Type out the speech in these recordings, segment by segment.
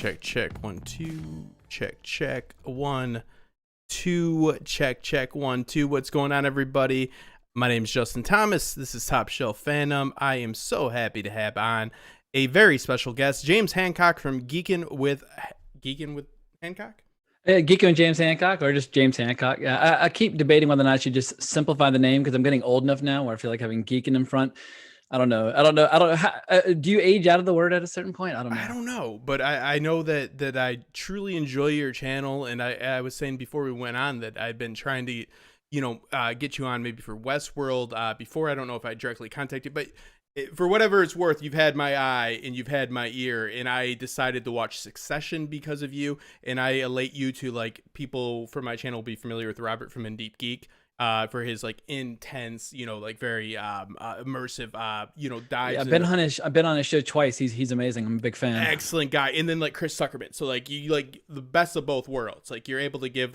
check. 1, 2. Check. 1, 2. Check. 1, 2. What's going on, everybody? My name is Justin Thomas. This is Top Shelf Fandom. I am so happy to have on a very special guest, James Hancock from Geekin' with Hancock? Geekin' with James Hancock, or just James Hancock. Yeah, I keep debating whether or not I should just simplify the name because I'm getting old enough now where I feel like having Geekin' in front. I don't know. Do you age out of the word at a certain point? I don't know. But I know that I truly enjoy your channel, and I was saying before we went on that I've been trying to, get you on maybe for Westworld before. I don't know if I directly contacted you, but for whatever it's worth, you've had my eye and you've had my ear, and I decided to watch Succession because of you, and I elate you to, like, people from my channel will be familiar with Robert from In Deep Geek. For his like intense, very immersive, dives. Yeah, I've been on his show twice. He's amazing. I'm a big fan. Excellent guy. And then like Chris Tuckerman. So like you like the best of both worlds. Like you're able to give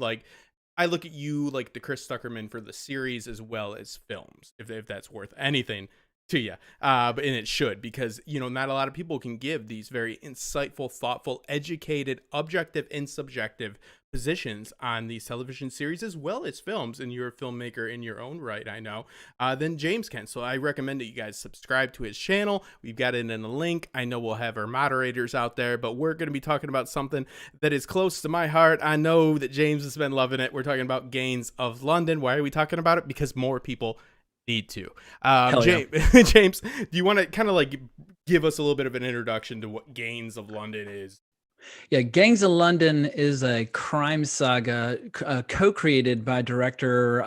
I look at you like the Chris Tuckerman for the series as well as films, if that's worth anything to you. And it should, because not a lot of people can give these very insightful, thoughtful, educated, objective and subjective positions on these television series as well as films, and you're a filmmaker in your own right, I know, then James can. So I recommend that you guys subscribe to his channel. We've got it in the link. I know we'll have our moderators out there, but we're going to be talking about something that is close to my heart. I know that James has been loving it. We're talking about Gangs of London. Why are we talking about it? Because more people need to. James, do you want to kind of like give us a little bit of an introduction to what Gangs of London is? Yeah, Gangs of London is a crime saga co-created by director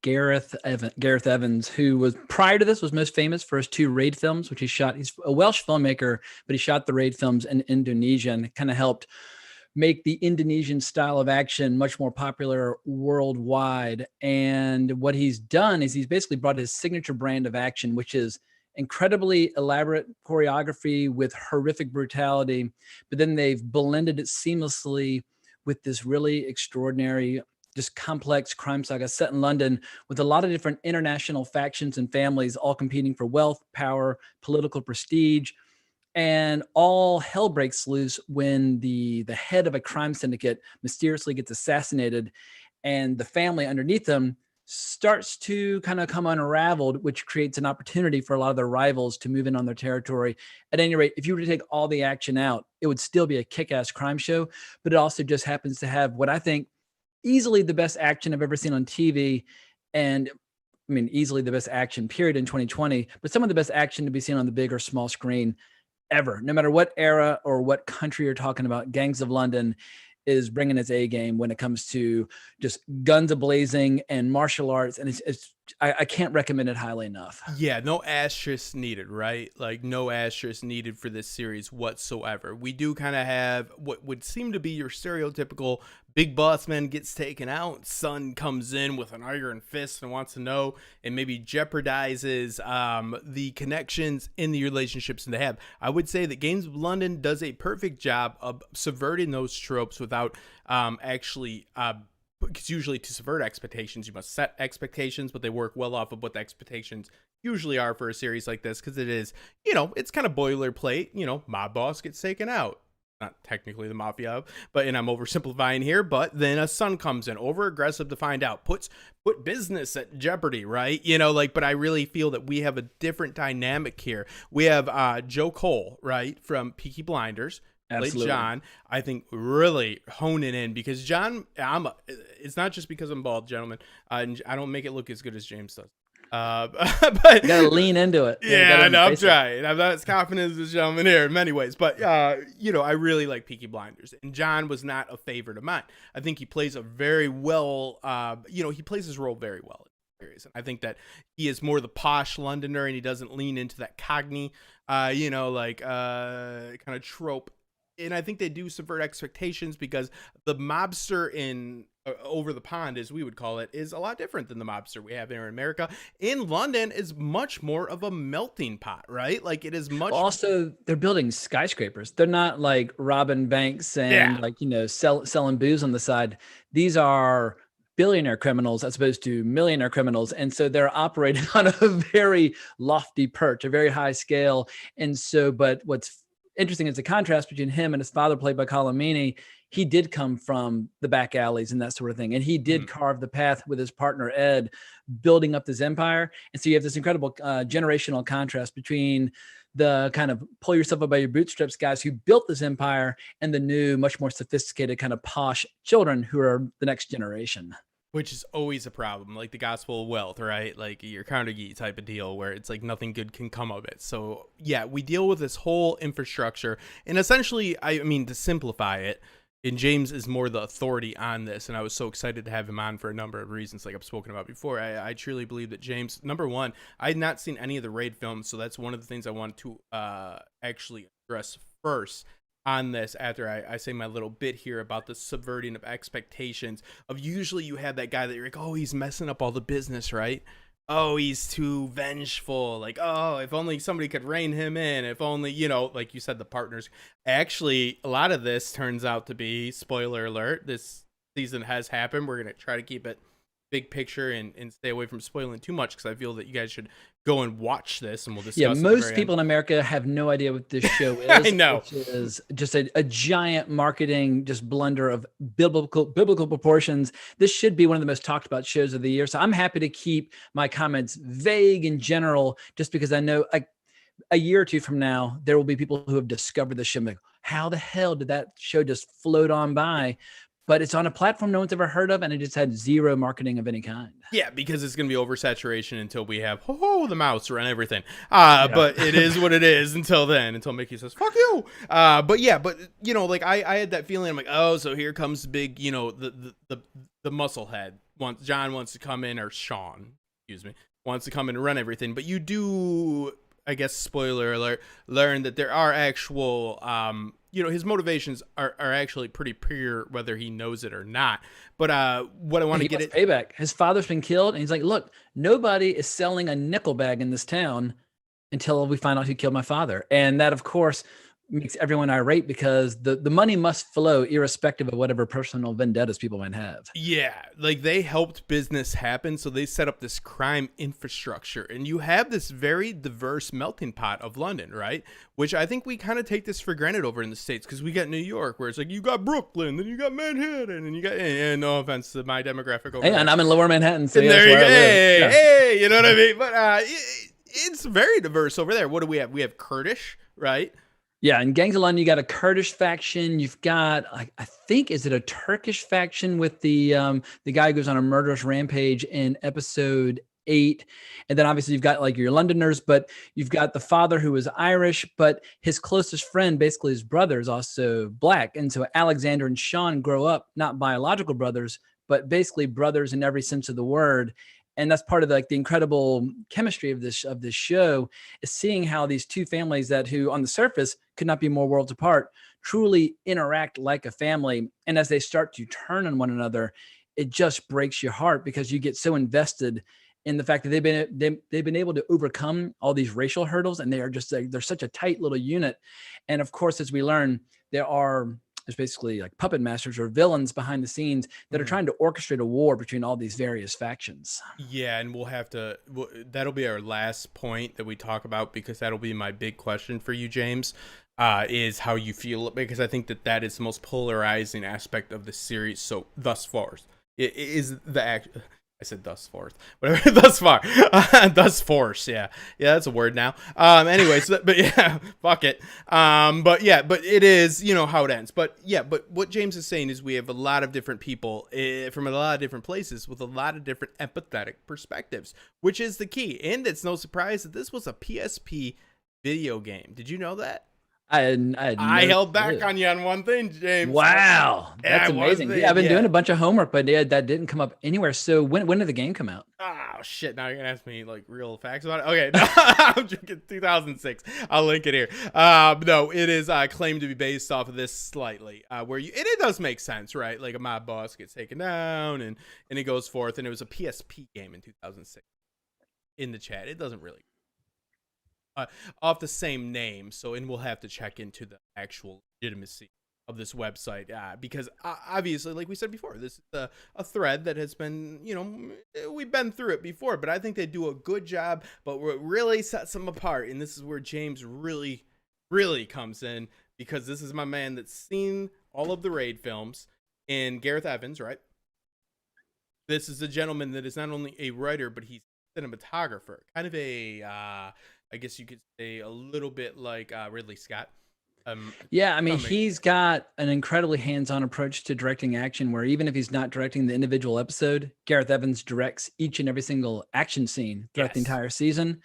Gareth Evans, who was prior to this was most famous for his 2 Raid films, which he shot. He's a Welsh filmmaker, but he shot the Raid films in Indonesia and kind of helped make the Indonesian style of action much more popular worldwide. And what he's done is he's basically brought his signature brand of action, which is incredibly elaborate choreography with horrific brutality, but then they've blended it seamlessly with this really extraordinary, just complex crime saga set in London with a lot of different international factions and families all competing for wealth, power, political prestige. And all hell breaks loose when the head of a crime syndicate mysteriously gets assassinated, and the family underneath them starts to kind of come unraveled, which creates an opportunity for a lot of their rivals to move in on their territory. At any rate, if you were to take all the action out, it would still be a kick-ass crime show, but it also just happens to have what I think easily the best action I've ever seen on TV. And I mean, easily the best action period in 2020, but some of the best action to be seen on the big or small screen ever. No matter what era or what country you're talking about, Gangs of London is bringing its A game when it comes to just guns a-blazing and martial arts. And I can't recommend it highly enough. Yeah, no asterisk needed, right? Like no asterisk needed for this series whatsoever. We do kind of have what would seem to be your stereotypical big boss man gets taken out, son comes in with an iron fist and wants to know and maybe jeopardizes the connections in the relationships that they have. I would say that Gangs of London does a perfect job of subverting those tropes without because usually to subvert expectations, you must set expectations, but they work well off of what the expectations usually are for a series like this, because it is, it's kind of boilerplate, mob boss gets taken out. Not technically the mafia, and I'm oversimplifying here, but then a son comes in, over aggressive to find out, put business at jeopardy, right? But I really feel that we have a different dynamic here. We have Joe Cole, right, from Peaky Blinders, played John. I think really honing in, because John, it's not just because I'm bald, gentlemen. And I don't make it look as good as James does. But you gotta lean into it. Yeah, I know. I'm trying. I'm not as confident as this gentleman here in many ways, but I really like Peaky Blinders, and John was not a favorite of mine. I think he plays a very well. He plays his role very well. And I think that he is more the posh Londoner, and he doesn't lean into that Cockney, kind of trope. And I think they do subvert expectations, because the mobster in over the pond, as we would call it, is a lot different than the mobster we have here in America. In London is much more of a melting pot, right? Like it is much. Also, they're building skyscrapers. They're not like robbing banks and selling booze on the side. These are billionaire criminals as opposed to millionaire criminals. And so they're operating on a very lofty perch, a very high scale. And so, but what's interesting is the contrast between him and his father, played by Colin Meaney. He did come from the back alleys and that sort of thing. And he did carve the path with his partner, Ed, building up this empire. And so you have this incredible generational contrast between the kind of pull yourself up by your bootstraps guys who built this empire and the new, much more sophisticated kind of posh children who are the next generation. Which is always a problem, like the gospel of wealth, right? Like your Carnegie type of deal where it's like nothing good can come of it. So yeah, we deal with this whole infrastructure, and essentially, I mean, to simplify it, and James is more the authority on this, and I was so excited to have him on for a number of reasons, like I've spoken about before. I truly believe that James, number one, I had not seen any of the Raid films, so that's one of the things I wanted to actually address first on this after I say my little bit here about the subverting of expectations of usually you have that guy that you're like, oh, he's messing up all the business, right? Oh, he's too vengeful. Like, oh, if only somebody could rein him in. If only, you know, like you said, the partners. Actually, a lot of this turns out to be, spoiler alert, this season has happened. We're going to try to keep it big picture and stay away from spoiling too much because I feel that you guys should go and watch this and we'll discuss. Yeah, most people in America have no idea what this show is. I know. Which is just a giant marketing just blunder of biblical proportions. This should be one of the most talked about shows of the year. So I'm happy to keep my comments vague and general just because I know like a year or two from now, there will be people who have discovered the show. Like, how the hell did that show just float on by? But it's on a platform no one's ever heard of, and it just had zero marketing of any kind. Yeah, because it's going to be oversaturation until we have, the mouse run everything. But it is what it is until then, until Mickey says, fuck you. But you know, like I had that feeling. I'm like, oh, so here comes the big, you know, the muscle head. John wants to come in, or Sean, excuse me, wants to come in and run everything. But you do, I guess, spoiler alert, learn that there are actual, you know, his motivations are actually pretty pure, whether he knows it or not. But what I want to get at payback. His father's been killed, and he's like, look, nobody is selling a nickel bag in this town until we find out who killed my father. And that, of course, makes everyone irate because the money must flow irrespective of whatever personal vendettas people might have. Yeah, like they helped business happen, so they set up this crime infrastructure, and you have this very diverse melting pot of London, right? Which I think we kind of take this for granted over in the States because we got New York, where it's like you got Brooklyn, then you got Manhattan, and you got, and no offense to my demographic over there. And I'm in Lower Manhattan, so there you go. Hey, you know what I mean? But it's very diverse over there. What do we have? We have Kurdish, right? Yeah, in Gangs of London, you got a Kurdish faction. You've got, I think, is it a Turkish faction with the guy who goes on a murderous rampage in episode 8, and then obviously you've got like your Londoners, but you've got the father who is Irish, but his closest friend, basically his brother, is also black, and so Alexander and Sean grow up not biological brothers, but basically brothers in every sense of the word. And that's part of the incredible chemistry of this show, is seeing how these two families who on the surface could not be more worlds apart truly interact like a family. And as they start to turn on one another, it just breaks your heart because you get so invested in the fact that they've been able to overcome all these racial hurdles, and they're such a tight little unit. And of course, as we learn, there's basically like puppet masters or villains behind the scenes that are trying to orchestrate a war between all these various factions. Yeah, and that'll be our last point that we talk about, because that'll be my big question for you, James, is how you feel, because I think that is the most polarizing aspect of the series. So thus far, it is the act. I said thus forth, whatever, thus far, thus force. Yeah, that's a word now. Anyways, but yeah, fuck it. But it is, you know, how it ends. But what James is saying is we have a lot of different people from a lot of different places with a lot of different empathetic perspectives, which is the key. And it's no surprise that this was a PSP video game. Did you know that? I held back on you on one thing, James. Wow, that's amazing. Yeah, I've been doing a bunch of homework, but that didn't come up anywhere. So when did the game come out? Oh shit! Now you're gonna ask me like real facts about it. Okay, no, I'm drinking 2006. I'll link it here. No, it is claimed to be based off of this slightly. Where it does make sense, right? Like a mob boss gets taken down, and it goes forth. And it was a PSP game in 2006. In the chat, it doesn't really. Off the same name, and we'll have to check into the actual legitimacy of this website, because obviously, like we said before, this is a thread that has been, you know, we've been through it before, but I think they do a good job. But what really sets them apart, and this is where James really really comes in, because this is my man that's seen all of the Raid films, and Gareth Evans, right? This is a gentleman that is not only a writer, but he's a cinematographer, kind of a, I guess you could say, a little bit like Ridley Scott. Yeah, I mean, he's got an incredibly hands-on approach to directing action, where even if he's not directing the individual episode, Gareth Evans directs each and every single action scene throughout the entire season.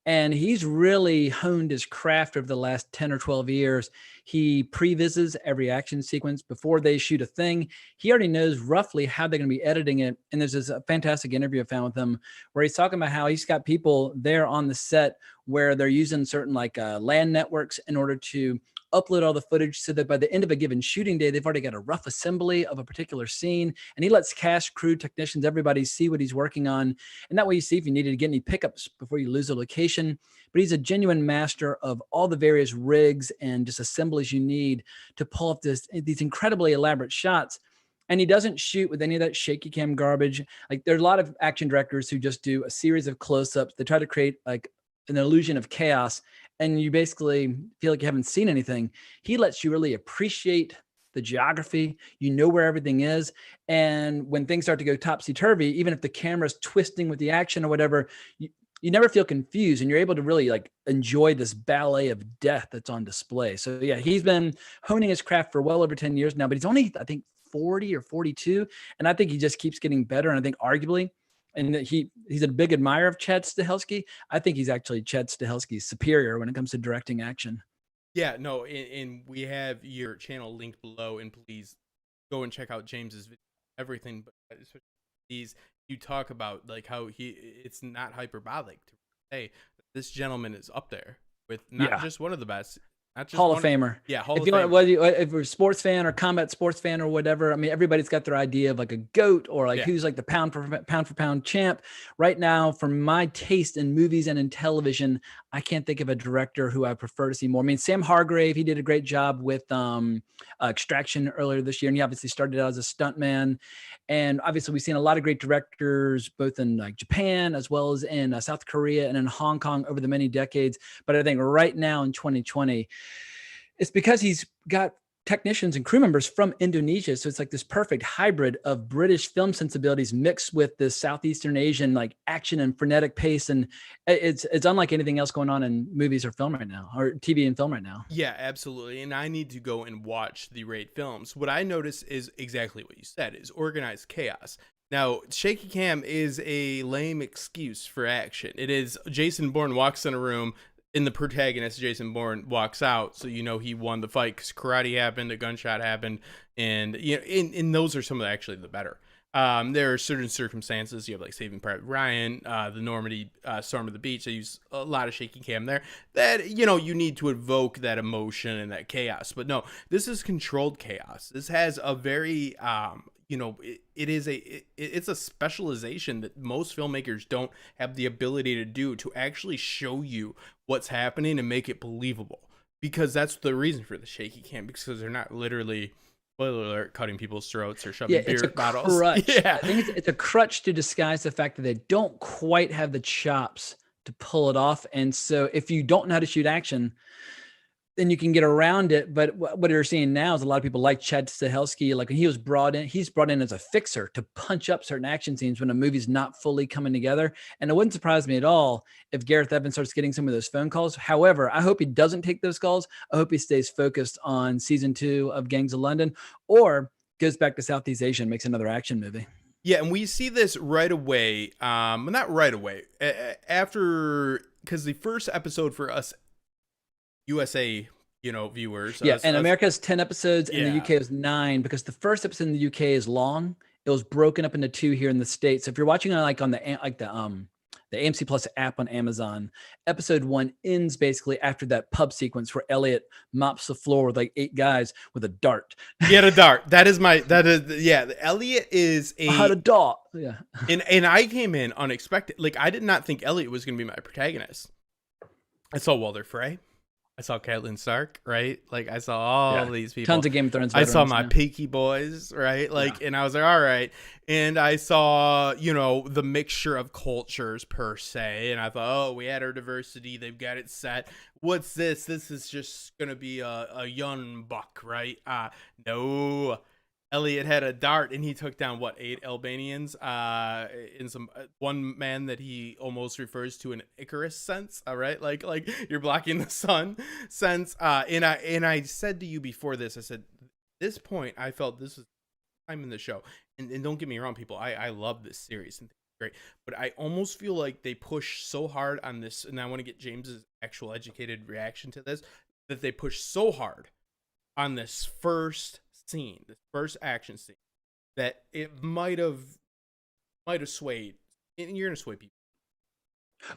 And he's really honed his craft over the last 10 or 12 years. He previses every action sequence before they shoot a thing. He already knows roughly how they're going to be editing it. And there's this fantastic interview I found with him where he's talking about how he's got people there on the set where they're using certain like LAN networks in order to upload all the footage, so that by the end of a given shooting day, they've already got a rough assembly of a particular scene. And he lets cast, crew, technicians, everybody see what he's working on. And that way you see if you needed to get any pickups before you lose a location. But he's a genuine master of all the various rigs and just assemblies you need to pull off these incredibly elaborate shots. And he doesn't shoot with any of that shaky cam garbage. Like, there's a lot of action directors who just do a series of close-ups. They try to create like an illusion of chaos, and you basically feel like you haven't seen anything. He lets you really appreciate the geography. You know where everything is. And when things start to go topsy-turvy, even if the camera's twisting with the action or whatever, you never feel confused, and you're able to really like enjoy this ballet of death that's on display. So yeah, he's been honing his craft for well over 10 years now, but he's only, I think, 40 or 42. And I think he just keeps getting better. And I think arguably, and he's a big admirer of Chad Stahelski, I think he's actually Chad Stahelski's superior when it comes to directing action. Yeah, no, and we have your channel linked below, and please go and check out James's video, everything, but especially these, you talk about like how it's not hyperbolic to say this gentleman is up there with not just one of the best, not just Hall of Famer. Yeah, Hall if of you Famer. Want, if you're a sports fan or combat sports fan or whatever, I mean, everybody's got their idea of like a GOAT or like who's like the pound for pound champ. Right now, for my taste in movies and in television, I can't think of a director who I prefer to see more. I mean, Sam Hargrave, he did a great job with Extraction earlier this year, and he obviously started out as a stuntman. And obviously, we've seen a lot of great directors, both in like Japan as well as in South Korea and in Hong Kong over the many decades. But I think right now in 2020, it's because he's got technicians and crew members from Indonesia. So it's like this perfect hybrid of British film sensibilities mixed with this Southeastern Asian like action and frenetic pace. And it's unlike anything else going on in movies or film right now, or TV and film right now. Yeah, absolutely. And I need to go and watch the Raid films. What I notice is exactly what you said, is organized chaos. Now, shaky cam is a lame excuse for action. It is Jason Bourne walks in a room, and the protagonist, Jason Bourne, walks out, so you know he won the fight because karate happened, a gunshot happened, and you know, and those are some of the better. There are certain circumstances. You have like Saving Private Ryan, the Normandy Storm of the Beach. They use a lot of shaky cam there. That, you know, you need to evoke that emotion and that chaos. But no, this is controlled chaos. This has a very you know, it's a specialization that most filmmakers don't have the ability to do, to actually show you what's happening and make it believable. Because that's the reason for the shaky cam, because they're not literally, spoiler alert, cutting people's throats or shoving beer bottles. Crutch. Yeah, I think it's a crutch to disguise the fact that they don't quite have the chops to pull it off. And so if you don't know how to shoot action, then you can get around it. But what you're seeing now is a lot of people like Chad Stahelski, like when he's brought in as a fixer to punch up certain action scenes when a movie's not fully coming together. And it wouldn't surprise me at all if Gareth Evans starts getting some of those phone calls. However, I hope he doesn't take those calls. I hope he stays focused on season 2 of Gangs of London, or goes back to Southeast Asia and makes another action movie. Yeah, and we see this right away. Not right away. After, because the first episode for us USA, you know, viewers. And America has 10 episodes and the UK has 9, because the first episode in the UK is long. It was broken up into 2 here in the States. So if you're watching on the AMC Plus app on Amazon, episode 1 ends basically after that pub sequence where Elliot mops the floor with like 8 guys with a dart. He had a dart. Elliot is had a dart. Yeah. And I came in unexpected. Like, I did not think Elliot was going to be my protagonist. I saw Walter Frey. I saw Catelyn Stark, right? Like I saw all these people. Tons of Game of Thrones I saw veterans, my yeah. Peaky boys, right? Like, and I was like, all right. And I saw, you know, the mixture of cultures per se. And I thought, oh, we had our diversity. They've got it set. What's this? This is just gonna be a young buck, right? No. Elliot had a dart and he took down what, 8 Albanians in some one man that he almost refers to an Icarus sense, all right, like you're blocking the sun sense, and I said to you before this, I said this point I felt this was time in the show, and don't get me wrong, people, I love this series and it's great, but I almost feel like they push so hard on this, and I want to get James's actual educated reaction to this, that they push so hard on this first scene, this first action scene, that it might have swayed, and you're gonna sway people.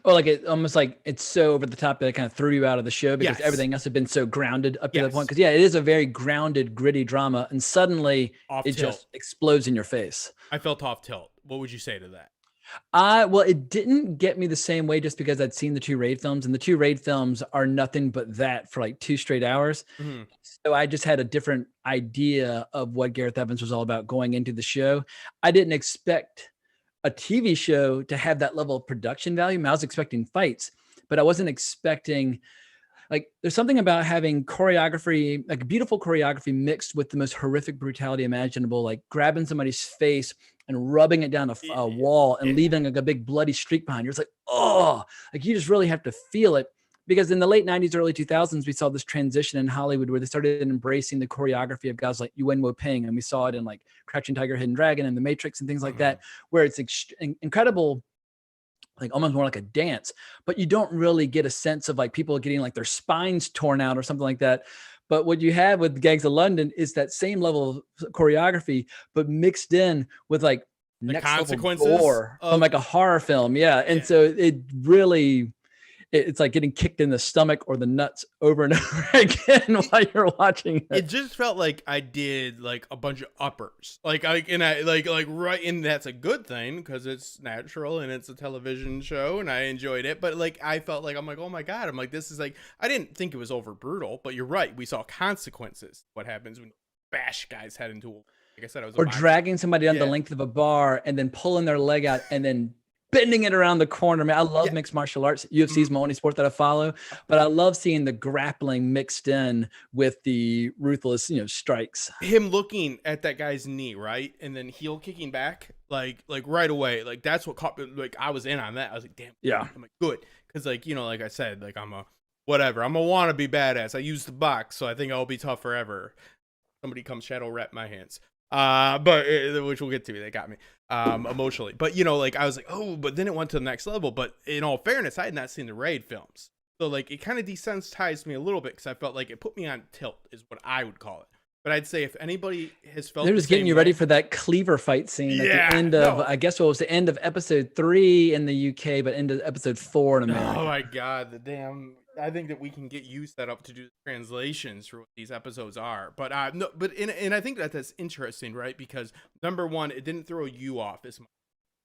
Oh, like it almost like it's so over the top that it kind of threw you out of the show because Yes. everything else had been so grounded up to that Yes. point. Because yeah, it is a very grounded, gritty drama, and suddenly Off it tilt. just explodes in your face. I felt off tilt. What would you say to that? Well, it didn't get me the same way just because I'd seen the 2 Raid films, and the 2 Raid films are nothing but that for like 2 straight hours. Mm-hmm. So I just had a different idea of what Gareth Evans was all about going into the show. I didn't expect a TV show to have that level of production value. I mean, I was expecting fights, but I wasn't expecting, like, there's something about having choreography, like beautiful choreography mixed with the most horrific brutality imaginable, like grabbing somebody's face and rubbing it down a wall and leaving like a big bloody streak behind you. It's like, oh, like you just really have to feel it. Because in the late 90s, early 2000s, we saw this transition in Hollywood where they started embracing the choreography of guys like Yuen Woo-ping. And we saw it in like Crouching Tiger, Hidden Dragon and The Matrix and things like that, where it's incredible, like almost more like a dance, but you don't really get a sense of like people getting like their spines torn out or something like that. But what you have with Gangs of London is that same level of choreography, but mixed in with like The next consequences level gore of- from like a horror film. Yeah. And so it really, it's like getting kicked in the stomach or the nuts over and over again while you're watching it. It just felt like I did like a bunch of uppers, like right, and that's a good thing because it's natural and it's a television show and I enjoyed it. But like I felt like I'm like, oh my god, I'm like, this is like, I didn't think it was over brutal, but you're right, we saw consequences. What happens when you bash guys head into, like I said, I was or dragging somebody down the length of a bar and then pulling their leg out and then bending it around the corner. Man, I love mixed martial arts. UFC is my only sport that I follow, but I love seeing the grappling mixed in with the ruthless, strikes. Him looking at that guy's knee, right, and then heel kicking back, like right away. Like that's what caught me. Like I was in on that. I was like, damn. Yeah. I'm like, good, because like like I said, like I'm a wannabe badass. I use the box, so I think I'll be tough forever. Somebody come shadow wrap my hands. But which we'll get to. They got me emotionally, but like I was like, oh, but then it went to the next level. But in all fairness, I had not seen the Raid films, so like it kind of desensitized me a little bit because I felt like it put me on tilt, is what I would call it. But I'd say if anybody has felt, they're just getting you ready for that cleaver fight scene at the end of, I guess what was the end of episode 3 in the UK, but end of episode 4 in America. Oh my god, the damn. I think that we can get you set up to do translations for what these episodes are, but no, and I think that's interesting, right? Because number one, it didn't throw you off as much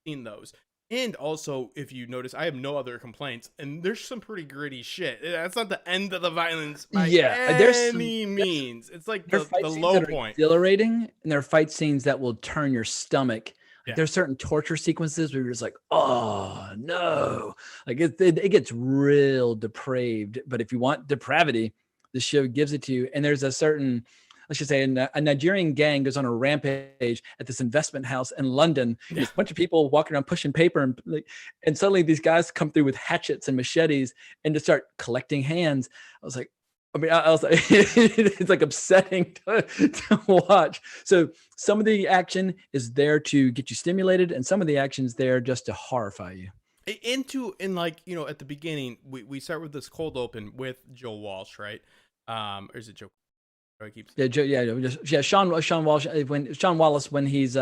in those, and also if you notice, I have no other complaints, and there's some pretty gritty shit. That's not the end of the violence by any means. It's like the low point. Exhilarating, and there are fight scenes that will turn your stomach. There's certain torture sequences where you're just like, oh no, like it gets real depraved. But if you want depravity, the show gives it to you. And there's a certain, let's just say, a Nigerian gang goes on a rampage at this investment house in London. There's a bunch of people walking around pushing paper, and suddenly these guys come through with hatchets and machetes and just start collecting hands. I was like, it's like upsetting to watch. So some of the action is there to get you stimulated, and some of the action is there just to horrify you. And like, at the beginning, we start with this cold open with Joe Walsh, right? Or is it Joe? Sean Wallace, when he's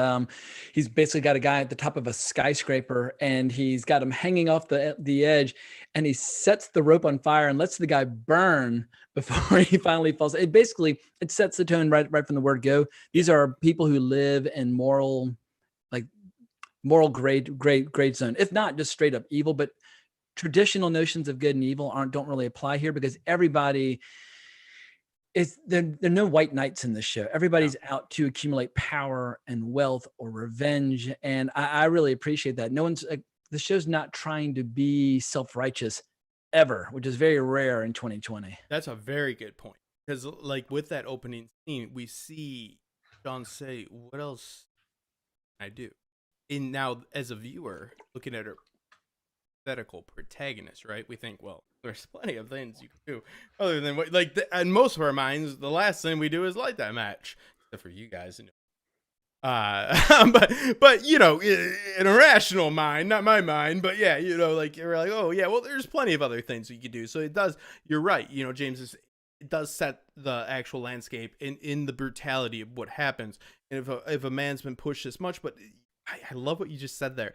basically got a guy at the top of a skyscraper and he's got him hanging off the edge, and he sets the rope on fire and lets the guy burn before he finally falls. It sets the tone right from the word go. These are people who live in moral grade zone, if not just straight up evil, but traditional notions of good and evil don't really apply here, because everybody is there are no white knights in this show. Everybody's out to accumulate power and wealth or revenge, and I really appreciate that. No one's the show's not trying to be self-righteous ever, which is very rare in 2020. That's a very good point, because like with that opening scene, we see John say, "What else can I do?" And now, as a viewer, looking at her hypothetical protagonist, right? We think, well, there's plenty of things you can do other than what, like, in most of our minds, the last thing we do is light that match, except for you guys. But you know, in a rational mind, not my mind, but yeah, you know, like you're like, oh yeah, well, there's plenty of other things you could do. So it does. You're right. You know, James, it does set the actual landscape in the brutality of what happens. And if a man's been pushed this much, but I love what you just said there.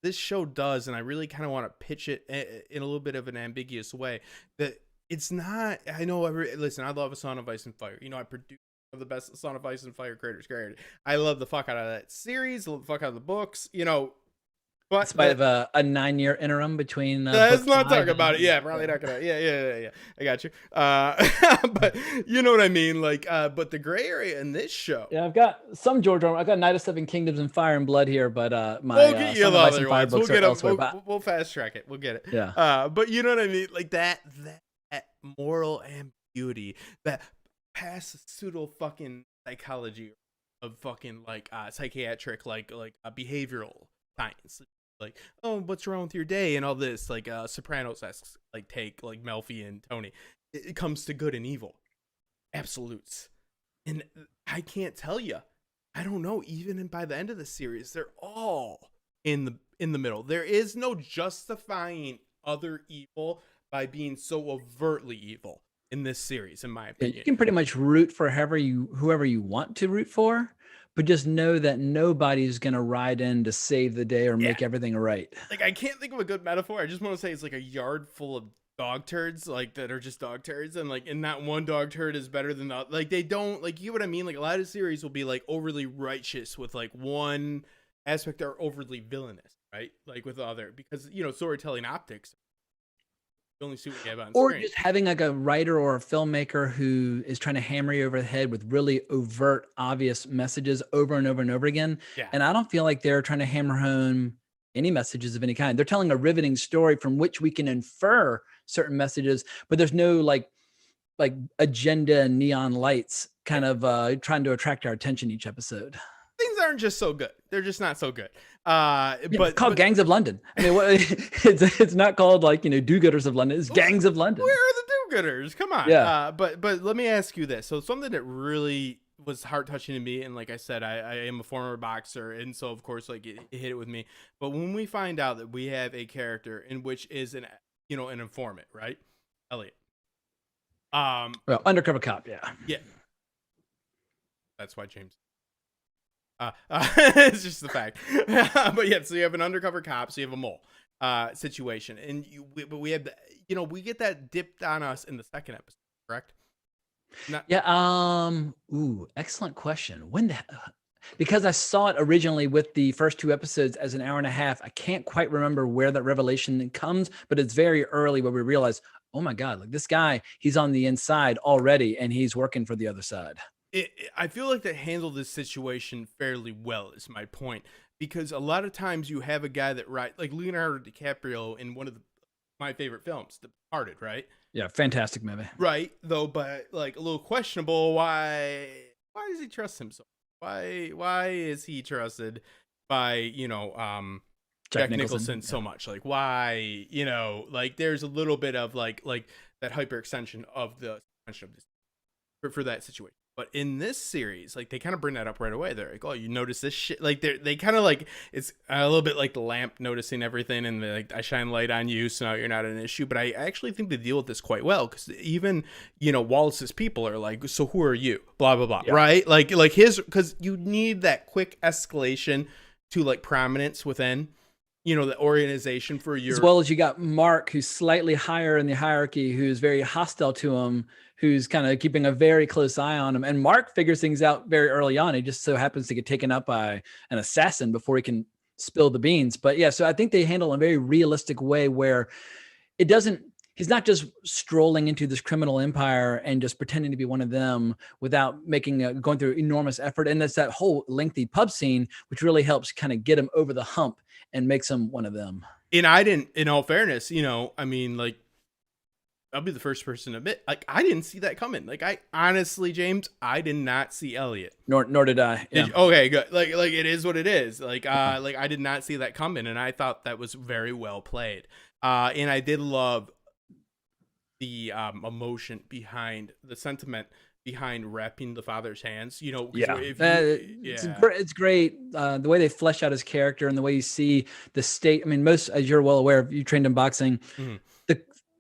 This show does, and I really kind of want to pitch it in a little bit of an ambiguous way, that it's not, I know, listen, I love A Song of Ice and Fire. You know, I produce one of the best Song of Ice and Fire creators. I love the fuck out of that series, love the fuck out of the books, you know. But in spite of a 9-year interim between let's not talk about it. Yeah, probably not gonna. Yeah. I got you. But you know what I mean. Like, but the gray area in this show. Yeah, I've got some George Orwell. I've got Night of Seven Kingdoms and Fire and Blood here, but my we'll get you the other ones. We'll get them. We'll fast track it. We'll get it. Yeah. But you know what I mean. Like that moral ambiguity, that past pseudo fucking psychology of fucking like psychiatric like behavioral science. Like, oh, what's wrong with your day and all this, like Sopranos-esque, like take like Melfi and Tony. It comes to good and evil, absolutes, and I can't tell you. I don't know. Even by the end of the series, they're all in the middle. There is no justifying other evil by being so overtly evil in this series, in my opinion. You can pretty much root for whoever you want to root for. But just know that nobody's going to ride in to save the day or make everything right. Like, I can't think of a good metaphor. I just want to say it's like a yard full of dog turds, like, that are just dog turds. And, like, and that one dog turd is better than the, like, they don't, like, you know what I mean? Like, a lot of series will be, like, overly righteous with, like, one aspect, or overly villainous, right? Like, with the other. Because, you know, storytelling optics, you only see what you have on or screen. Just having like a writer or a filmmaker who is trying to hammer you over the head with really overt, obvious messages over and over and over again. Yeah. And I don't feel like they're trying to hammer home any messages of any kind. They're telling a riveting story from which we can infer certain messages, but there's no like agenda and neon lights kind of trying to attract our attention each episode. Things aren't just so good. They're just not so good. But it's called Gangs of London. I mean, it's not called like, you know, do-gooders of London. It's Gangs of London. Where are the do-gooders? Come on. Yeah. But let me ask you this. So something that really was heart-touching to me, and like I said, I am a former boxer, and so of course, like it hit it with me. But when we find out that we have a character in which is an informant, right? Elliot. Well, undercover cop. Yeah. Yeah. That's why James. It's just the fact. But yeah, so you have an undercover cop, so you have a mole situation, and we have we get that dipped on us in the second episode, correct? Ooh, excellent question. Because I saw it originally with the first 2 episodes as an hour and a half, I can't quite remember where that revelation comes, but it's very early where we realize, oh my God, like this guy, he's on the inside already and he's working for the other side. I feel like they handled this situation fairly well, is my point, because a lot of times you have a guy that like Leonardo DiCaprio in one of my favorite films, The Departed, right? Yeah, fantastic movie. Right, though, but like a little questionable. Why does he trust him so? Why is he trusted by Jack Nicholson so much? Like, why, like there's a little bit of like that hyperextension of the suspension of this for that situation. But in this series, like they kind of bring that up right away. They're like, "Oh, you notice this shit?" Like they kind of like, it's a little bit like the lamp noticing everything, and like I shine light on you, so now you're not an issue. But I actually think they deal with this quite well, because even Wallace's people are like, "So who are you?" Blah blah blah, yeah. Right? Like his, because you need that quick escalation to like prominence within the organization for your, as well as you got Mark, who's slightly higher in the hierarchy, who's very hostile to him, who's kind of keeping a very close eye on him. And Mark figures things out very early on. He just so happens to get taken up by an assassin before he can spill the beans. But yeah, so I think they handle it in a very realistic way where it doesn't, he's not just strolling into this criminal empire and just pretending to be one of them without making going through enormous effort. And that's that whole lengthy pub scene, which really helps kind of get him over the hump and makes him one of them. And I didn't, in all fairness, I mean, like, I'll be the first person to admit, like, I didn't see that coming. Like, I honestly, James, I did not see Elliot. Nor did I. Yeah. Okay, good. Like it is what it is. Like I did not see that coming, and I thought that was very well played. And I did love the emotion behind the sentiment behind wrapping the father's hands. It's great. The way they flesh out his character and the way you see the state. I mean, most, as you're well aware, you trained in boxing. Mm-hmm.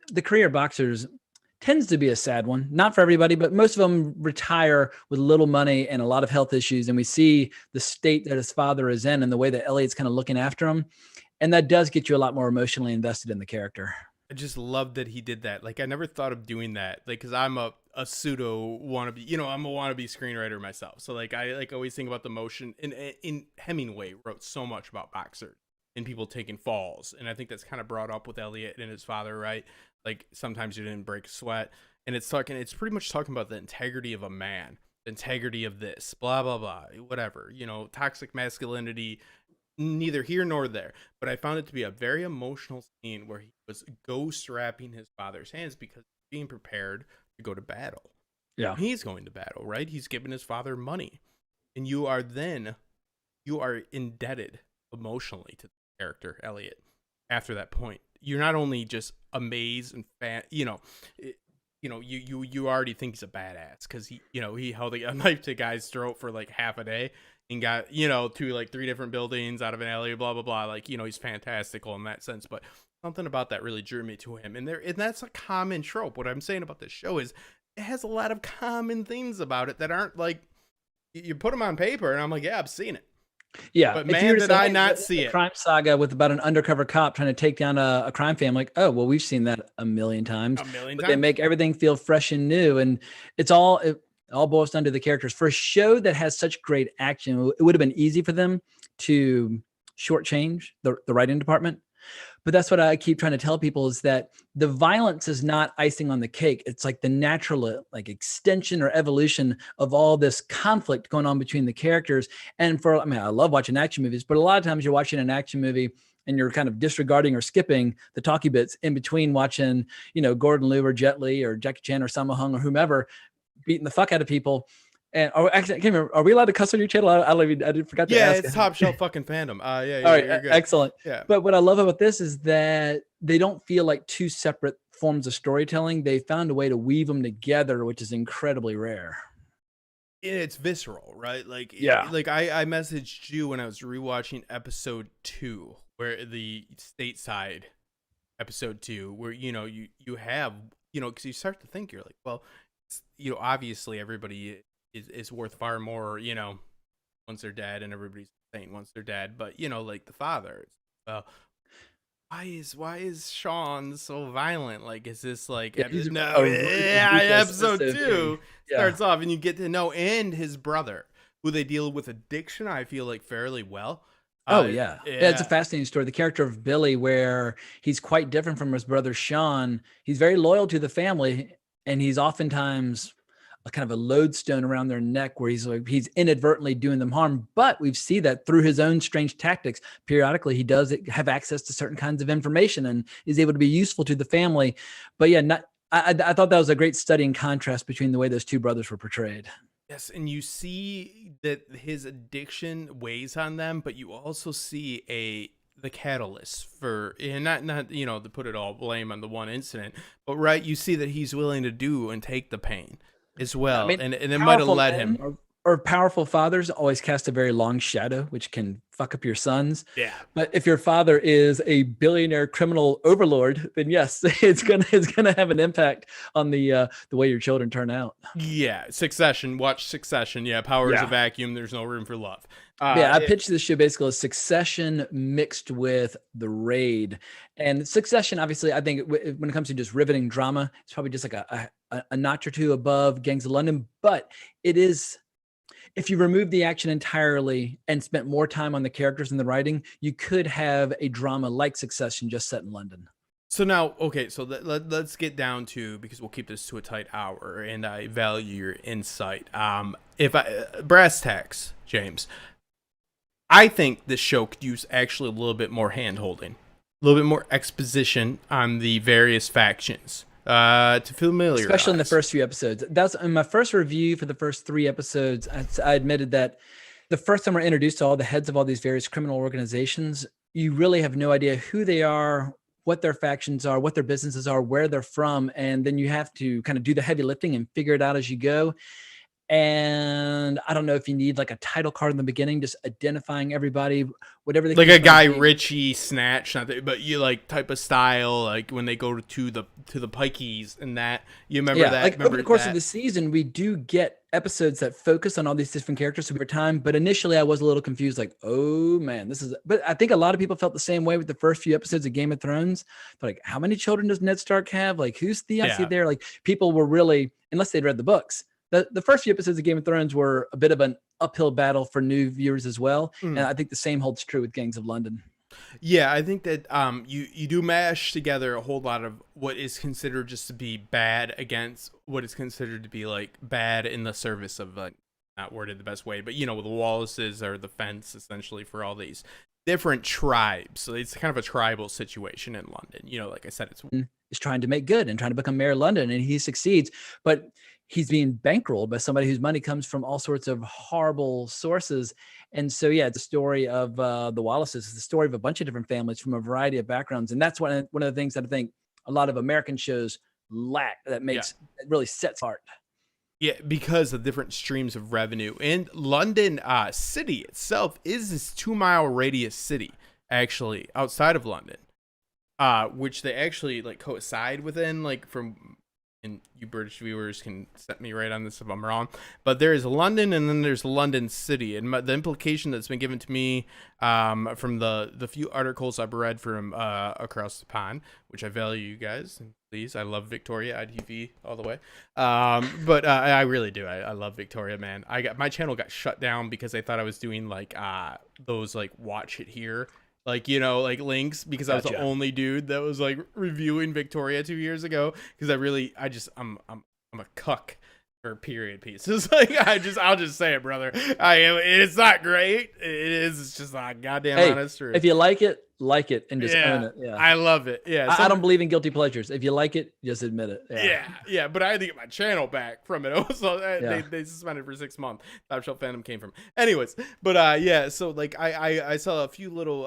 The career boxers tends to be a sad one. Not for everybody, but most of them retire with little money and a lot of health issues. And we see the state that his father is in and the way that Elliot's kind of looking after him. And that does get you a lot more emotionally invested in the character. I just love that he did that. Like, I never thought of doing that. Like, because I'm a pseudo wannabe, I'm a wannabe screenwriter myself. So, like, I always think about the motion. In Hemingway wrote so much about boxers and people taking falls. And I think that's kind of brought up with Elliot and his father, right? Like, sometimes you didn't break a sweat. And it's pretty much talking about the integrity of a man, the integrity of this, blah, blah, blah, whatever, toxic masculinity, neither here nor there. But I found it to be a very emotional scene where he was ghost wrapping his father's hands because he's being prepared to go to battle. Yeah. He's going to battle, right? He's giving his father money. And you are indebted emotionally to the character, Elliot, after that point. You're not only just amazed and you already think he's a badass because he held a knife to a guy's throat for like half a day and got, to like 3 different buildings out of an alley, blah, blah, blah. Like, he's fantastical in that sense, but something about that really drew me to him. And that's a common trope. What I'm saying about this show is it has a lot of common things about it that aren't like, you put them on paper and I'm like, yeah, I've seen it. Yeah, but man, did I not see it. Crime saga with about an undercover cop trying to take down a crime family. Like, oh, well, we've seen that a million times. They make everything feel fresh and new, and it all boils down to the characters. For a show that has such great action, it would have been easy for them to shortchange the writing department. But that's what I keep trying to tell people is that the violence is not icing on the cake. It's like the natural like extension or evolution of all this conflict going on between the characters. And I love watching action movies, but a lot of times you're watching an action movie and you're kind of disregarding or skipping the talky bits in between watching, Gordon Liu or Jet Li or Jackie Chan or Sammo Hung or whomever beating the fuck out of people. And actually, I can't remember. Are we allowed to cuss on your channel? I didn't forget to ask. Yeah, it's Top Shelf fucking Fandom. Yeah. All right, you're good. Excellent. Yeah. But what I love about this is that they don't feel like 2 separate forms of storytelling. They found a way to weave them together, which is incredibly rare. It's visceral, right? Like, yeah. Like I messaged you when I was rewatching episode 2, where the stateside episode 2, where you have because you start to think, you're like, well, obviously everybody is worth far more, once they're dead, and everybody's insane once they're dead. But like the father, why is Sean so violent? Like, is this like episode 2 starts off and you get to know, and his brother, who they deal with addiction, I feel like fairly well. Yeah, it's a fascinating story. The character of Billy, where he's quite different from his brother Sean. He's very loyal to the family, and he's oftentimes a kind of a lodestone around their neck where he's inadvertently doing them harm. But we see that through his own strange tactics. Periodically, he does have access to certain kinds of information and is able to be useful to the family. But yeah, I thought that was a great study in contrast between the way those 2 brothers were portrayed. Yes, and you see that his addiction weighs on them, but you also see the catalyst for, and not to put it all blame on the one incident, but right, you see that he's willing to do and take the pain as well. I mean, and it might have led him. Or powerful fathers always cast a very long shadow, which can fuck up your sons. Yeah. But if your father is a billionaire criminal overlord, then yes, it's gonna have an impact on the way your children turn out. Yeah. Succession. Watch Succession. Yeah. Power is a vacuum. There's no room for love. I pitched this show basically as Succession mixed with The Raid. And Succession, obviously, I think when it comes to just riveting drama, it's probably just like a notch or 2 above Gangs of London, but it is if you remove the action entirely and spent more time on the characters and the writing, you could have a drama like Succession just set in London. So now, okay, so let's get down to, because we'll keep this to a tight hour, and I value your insight. If I brass tacks, James, I think this show could use actually a little bit more hand holding, a little bit more exposition on the various factions. To familiarize, especially in the first few episodes. That's in my first review for the first 3 episodes. I admitted that the first time we're introduced to all the heads of all these various criminal organizations, you really have no idea who they are, what their factions are, what their businesses are, where they're from, and then you have to kind of do the heavy lifting and figure it out as you go. And I don't know if you need like a title card in the beginning, just identifying everybody, whatever they like a Guy Ritchie Snatch, but you like type of style, like when they go to the Pikeys and that. You remember that? Like over the course of the season, we do get episodes that focus on all these different characters over time. But initially, I was a little confused, like, oh man, this is. But I think a lot of people felt the same way with the first few episodes of Game of Thrones. Like, how many children does Ned Stark have? Like, who's Theon there? Like, people were really, unless they'd read the books. The first few episodes of Game of Thrones were a bit of an uphill battle for new viewers as well. And I think the same holds true with Gangs of London. Yeah, I think that you do mash together a whole lot of what is considered just to be bad against what is considered to be like bad in the service of, not worded the best way, but the Wallaces are the fence essentially for all these different tribes. So it's kind of a tribal situation in London. Like I said, it's trying to make good and trying to become mayor of London, and he succeeds, but he's being bankrolled by somebody whose money comes from all sorts of horrible sources. And so, it's a story of the Wallaces. It's the story of a bunch of different families from a variety of backgrounds. And that's one of the things that I think a lot of American shows lack that makes it really sets apart. Yeah, because of different streams of revenue. And London city itself is this 2-mile radius city, actually, outside of London, which they actually like coincide within, like from... and you British viewers can set me right on this if I'm wrong, but there is London and then there's London City. And the implication that's been given to me from the few articles I've read from across the pond, which I value, you guys, and please, I love Victoria ITV all the way. But I really do. I love Victoria, man. My channel got shut down because I thought I was doing like those like watch it here, like like links, because I was the only dude that was like reviewing Victoria 2 years ago, because I'm a cuck for period pieces. Like I'll just say it, brother. It's not great. It is. It's just not goddamn honest truth. If you like it, and just own it. Yeah, I love it. Yeah, I don't believe in guilty pleasures. If you like it, just admit it. Yeah. But I had to get my channel back from it. Also, they suspended for 6 months. Shelf Fandom came from. Anyways, but so like I saw a few little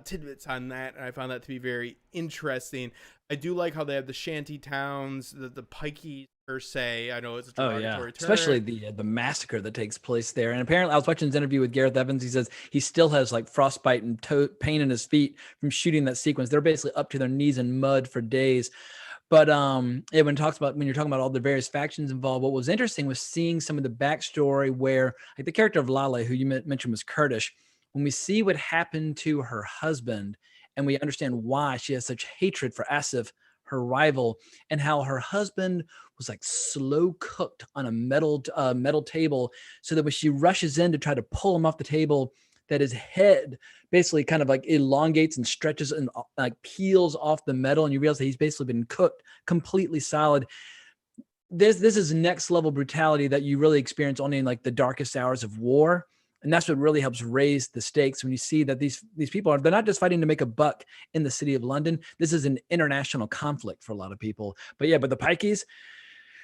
tidbits on that, and I found that to be very interesting. I do like how they have the shanty towns, the Pikey per se. I know it's a derogatory term. Especially the massacre that takes place there. And apparently, I was watching his interview with Gareth Evans. He says he still has like frostbite and pain in his feet from shooting that sequence. They're basically up to their knees in mud for days. But when you're talking about all the various factions involved, what was interesting was seeing some of the backstory where, like the character of Lale, who you mentioned was Kurdish, when we see what happened to her husband, and we understand why she has such hatred for Asoiaf, her rival, and how her husband was like slow cooked on a metal table, so that when she rushes in to try to pull him off the table, that his head basically kind of like elongates and stretches and like peels off the metal, and you realize that he's basically been cooked completely solid. This is next level brutality that you really experience only in like the darkest hours of war. And that's what really helps raise the stakes when you see that these people they're not just fighting to make a buck in the city of London. This is an international conflict for a lot of people. But the Pikeys,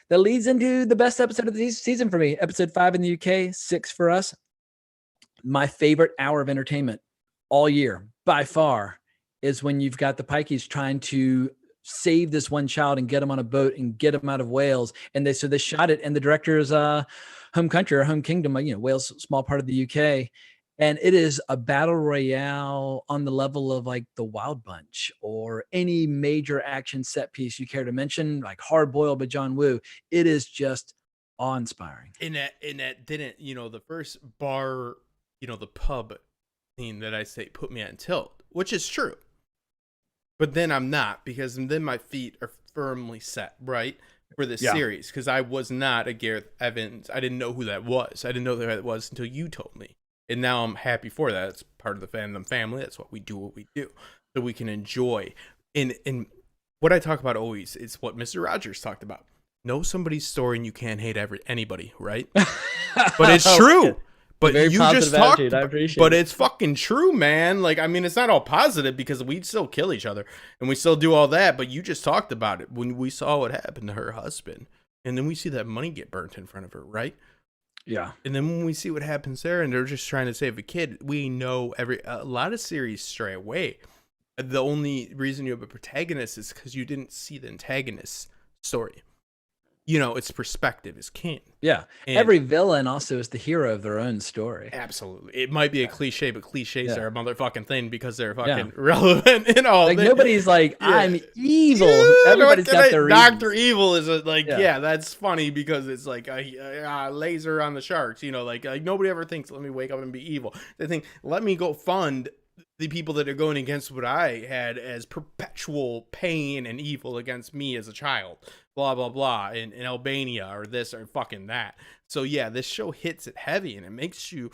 that leads into the best episode of the season for me. Episode 5 in the UK, 6 for us. My favorite hour of entertainment all year by far is when you've got the Pikeys trying to save this one child and get him on a boat and get him out of Wales. And they shot it in the director's home country or home kingdom, Wales, small part of the UK. And it is a battle royale on the level of like the Wild Bunch or any major action set piece you care to mention, like Hard Boiled by John Woo. It is just awe-inspiring. In that didn't, the first bar, the pub scene that I say put me on tilt, which is true. But then I'm not, because then my feet are firmly set, right? for this series, because I was not a Gareth Evans. I didn't know who that was. I didn't know who that was until you told me. And now I'm happy for that. It's part of the fandom family. That's what we do, so we can enjoy. And what I talk about always is what Mr. Rogers talked about. Know somebody's story and you can't hate anybody, right? But it's true. But you just talked, but it's fucking true, man. Like, I mean, it's not all positive because we still kill each other and we still do all that. But you just talked about it when we saw what happened to her husband, and then we see that money get burnt in front of her, right? Yeah. And then when we see what happens there, and they're just trying to save a kid, we know a lot of series stray away. The only reason you have a protagonist is because you didn't see the antagonist's story. You know, its perspective is king. Yeah. And every villain also is the hero of their own story. Absolutely. It might be a cliche, but cliches are a motherfucking thing because they're fucking relevant and all. Like, nobody's like, I'm evil. Everybody's got their Dr. Evil is that's funny because it's like a laser on the sharks. You know, like nobody ever thinks, let me wake up and be evil. They think, let me go fund the people that are going against what I had as perpetual pain and evil against me as a child, blah, blah, blah, in Albania or this or fucking that. So yeah, this show hits it heavy and it makes you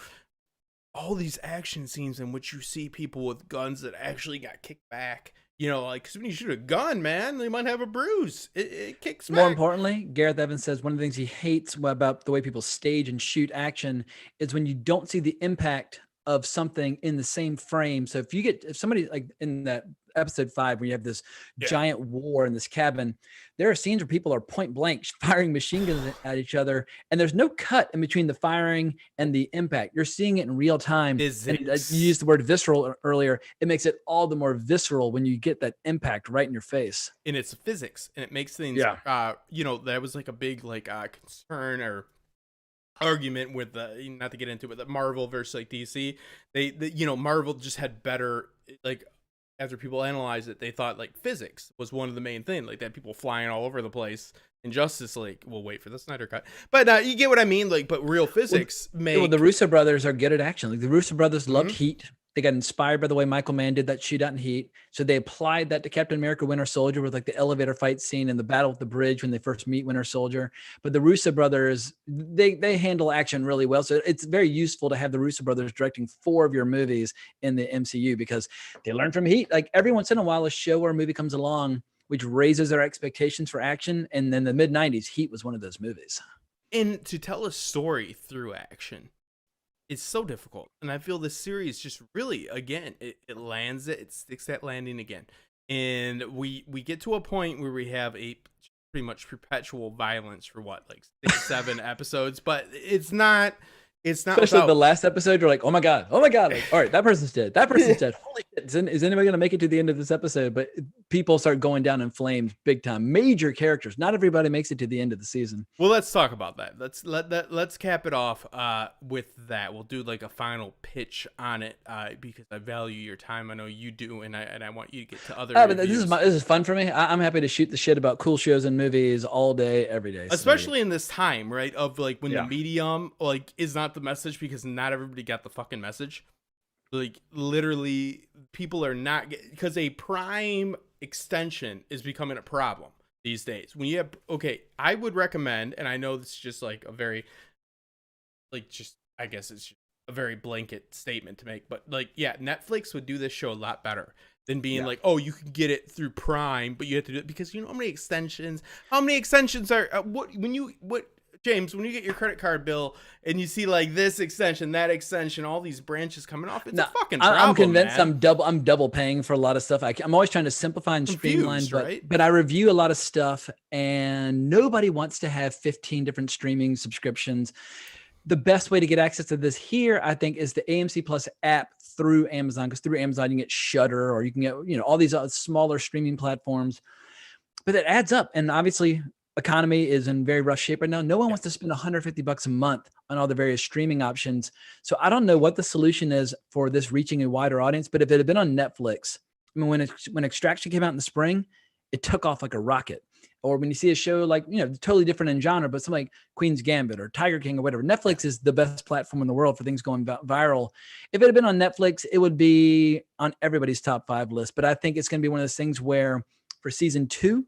all these action scenes in which you see people with guns that actually got kicked back. You know, like, 'cause when you shoot a gun, man, they might have a bruise. It kicks back. More importantly, Gareth Evans says one of the things he hates about the way people stage and shoot action is when you don't see the impact of something in the same frame. So if somebody, like in that episode 5, where you have this giant war in this cabin, there are scenes where people are point blank firing machine guns at each other, and there's no cut in between the firing and the impact. You're seeing it in real time. And you used the word visceral earlier. It makes it all the more visceral when you get that impact right in your face. And it's physics, and it makes things, you know, that was like a big concern or argument with not to get into it, but Marvel versus like DC. They you know, Marvel just had better, like, after people analyzed it, they thought like physics was one of the main things, like that people flying all over the place in Justice League. We'll wait for the Snyder cut, but you get what I mean. Like, but real physics the Russo brothers are good at action. Like the Russo brothers loved Heat. They got inspired by the way Michael Mann did that shootout in Heat. So they applied that to Captain America Winter Soldier with like the elevator fight scene and the battle with the bridge when they first meet Winter Soldier. But the Russo brothers, they handle action really well. So it's very useful to have the Russo brothers directing 4 of your movies in the MCU because they learn from Heat. Like every once in a while, a show or a movie comes along which raises their expectations for action. And then the mid-90s, Heat was one of those movies. And to tell a story through action, it's so difficult, and I feel this series just really, again, it lands it sticks that landing again, and we get to a point where we have a pretty much perpetual violence for what, like 6-7 episodes, but it's not especially the last episode. You're like, oh my god, like, all right, that person's dead, holy shit, is anybody gonna make it to the end of this episode? But people start going down in flames big time. Major characters, not everybody makes it to the end of the season. Well, let's talk about that. Let's cap it off with that. We'll do like a final pitch on it because I value your time. I know you do, and I want you to get to other but this is fun for me. I'm happy to shoot the shit about cool shows and movies all day, every day, especially in this time, right, of like when the medium like is not the message, because not everybody got the fucking message. Like literally people are not, because a Prime extension is becoming a problem these days. When you have, I would recommend, and I know this is just like a very, like, just, I guess it's just a very blanket statement to make, but like, yeah, Netflix would do this show a lot better than being like, oh, you can get it through Prime, but you have to do it because you know how many extensions are, James, when you get your credit card bill and you see like this extension, that extension, all these branches coming off, it's a fucking problem. I'm convinced, man. I'm double paying for a lot of stuff. I'm always trying to simplify and streamline, right? But I review a lot of stuff, and nobody wants to have 15 different streaming subscriptions. The best way to get access to this here, I think, is the AMC Plus app through Amazon, because through Amazon you can get Shudder, or you can get, you know, all these smaller streaming platforms. But it adds up, and obviously economy is in very rough shape right now. No one wants to spend $150 a month on all the various streaming options. So I don't know what the solution is for this reaching a wider audience, but if it had been on Netflix, I mean, when Extraction came out in the spring, it took off like a rocket. Or when you see a show like, you know, totally different in genre, but something like Queen's Gambit or Tiger King or whatever, Netflix is the best platform in the world for things going viral. If it had been on Netflix, it would be on everybody's top 5 list. But I think it's going to be one of those things where for season 2,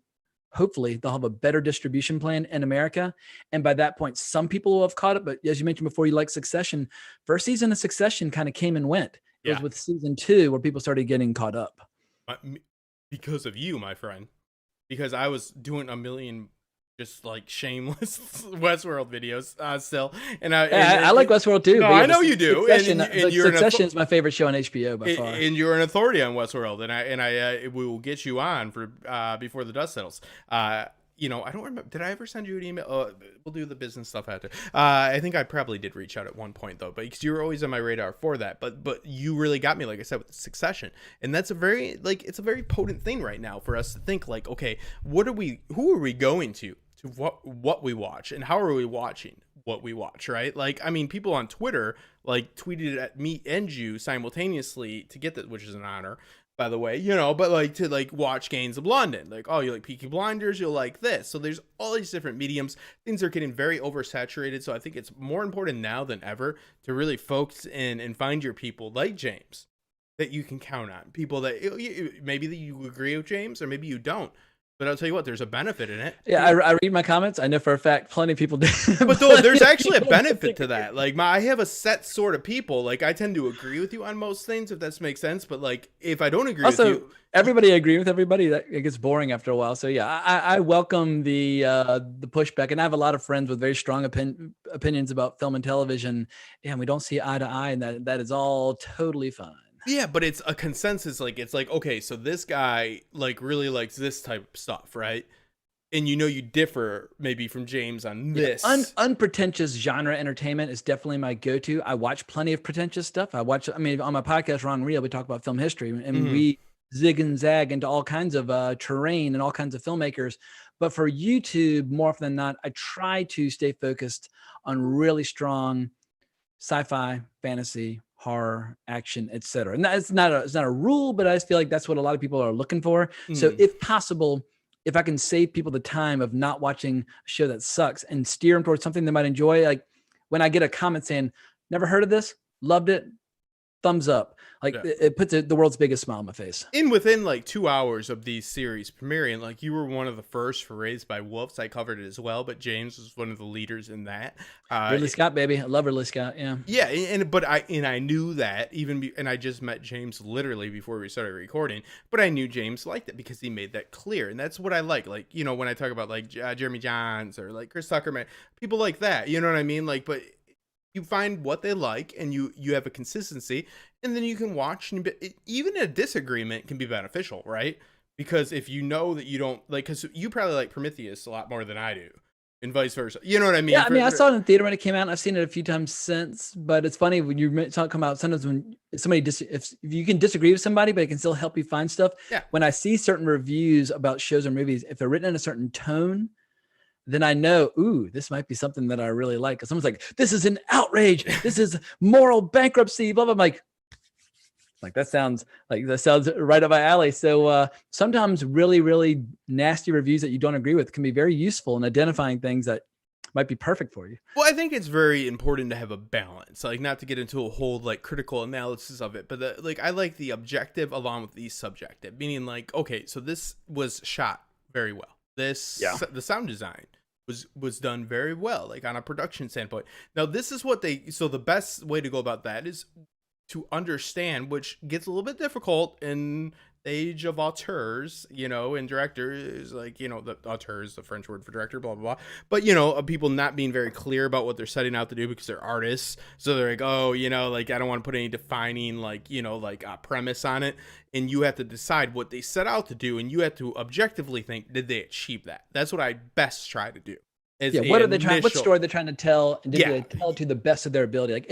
hopefully they'll have a better distribution plan in America. And by that point, some people will have caught up. But as you mentioned before, you like Succession. First season of Succession kind of came and went. It was Yeah. with season 2 where people started getting caught up. Because of you, my friend. Because I was doing a million just like shameless Westworld videos still, and I like Westworld too. No, but yeah, I know you do. Succession is my favorite show on HBO by far. And you're an authority on Westworld, and I will get you on for before the dust settles. You know, I don't remember. Did I ever send you an email? We'll do the business stuff after. I think I probably did reach out at one point though, but because you were always on my radar for that. But you really got me, like I said, with Succession, and that's a very it's a very potent thing right now for us to think like, okay, who are we going to what we watch, and how are we watching what we watch, right? Like, I mean, people on Twitter like tweeted at me and you simultaneously to get that, which is an honor, by the way, you know, but like to like watch Gangs of London, like, oh, you like Peaky Blinders, you'll like this. So there's all these different mediums. Things are getting very oversaturated. So I think it's more important now than ever to really focus in and find your people like James that you can count on. People that maybe that you agree with James, or maybe you don't. But I'll tell you what, there's a benefit in it. Yeah, I read my comments. I know for a fact plenty of people do. But though, there's actually a benefit to that. Like, I have a set sort of people. Like, I tend to agree with you on most things, if that makes sense. But like, if I don't agree with you, everybody agree with everybody. That it gets boring after a while. So yeah, I welcome the pushback, and I have a lot of friends with very strong opinions about film and television, and we don't see eye to eye, and that is all totally fine. Yeah, but it's a consensus. Like, it's like, okay, so this guy like really likes this type of stuff, right? And you know, you differ maybe from James on this. Unpretentious genre entertainment is definitely my go-to. I watch plenty of pretentious stuff. I mean, on my podcast, Wrong Reel, we talk about film history, and we zig and zag into all kinds of terrain and all kinds of filmmakers. But for YouTube, more often than not, I try to stay focused on really strong sci-fi, fantasy, horror, action, etc. And it's not a rule, but I just feel like that's what a lot of people are looking for. So if possible, if I can save people the time of not watching a show that sucks and steer them towards something they might enjoy, like when I get a comment saying, never heard of this, loved it, thumbs up. Like it puts the world's biggest smile on my face. Within like 2 hours of these series premiering, like you were one of the first for Raised by Wolves. I covered it as well, but James was one of the leaders in that. Ridley Scott, baby, I love Ridley Scott. Yeah, yeah, but I knew that and I just met James literally before we started recording. But I knew James liked it because he made that clear, and that's what I like. Like, you know, when I talk about like Jeremy Jahns or like Chris Tucker, people like that. You know what I mean? Like, but you find what they like, and you have a consistency, and then you can watch. And even a disagreement can be beneficial, right? Because if you know that you don't like, because you probably like Prometheus a lot more than I do, and vice versa. You know what I mean? Yeah, I mean, I saw it in theater when it came out, and I've seen it a few times since. But it's funny when you talk about sometimes when somebody if you can disagree with somebody, but it can still help you find stuff. Yeah. When I see certain reviews about shows or movies, if they're written in a certain tone, then I know, ooh, this might be something that I really like. Because someone's like, this is an outrage. This is moral bankruptcy. Blah blah. I'm like that sounds right up my alley. So sometimes really, really nasty reviews that you don't agree with can be very useful in identifying things that might be perfect for you. Well, I think it's very important to have a balance, like not to get into a whole like critical analysis of it, but like I like the objective along with the subjective, meaning like, okay, so this was shot very well. The sound design was done very well, like on a production standpoint. Now, this is what the best way to go about that is to understand, which gets a little bit difficult in the age of auteurs, you know, and directors, like, you know, the auteurs, the French word for director, blah, blah, blah. But, you know, people not being very clear about what they're setting out to do because they're artists. So they're like, oh, you know, like, I don't want to put any defining, like, you know, like a premise on it. And you have to decide what they set out to do. And you have to objectively think, did they achieve that? That's what I best try to do. What are they trying? What story they're trying to tell? And did they tell it to the best of their ability? Like,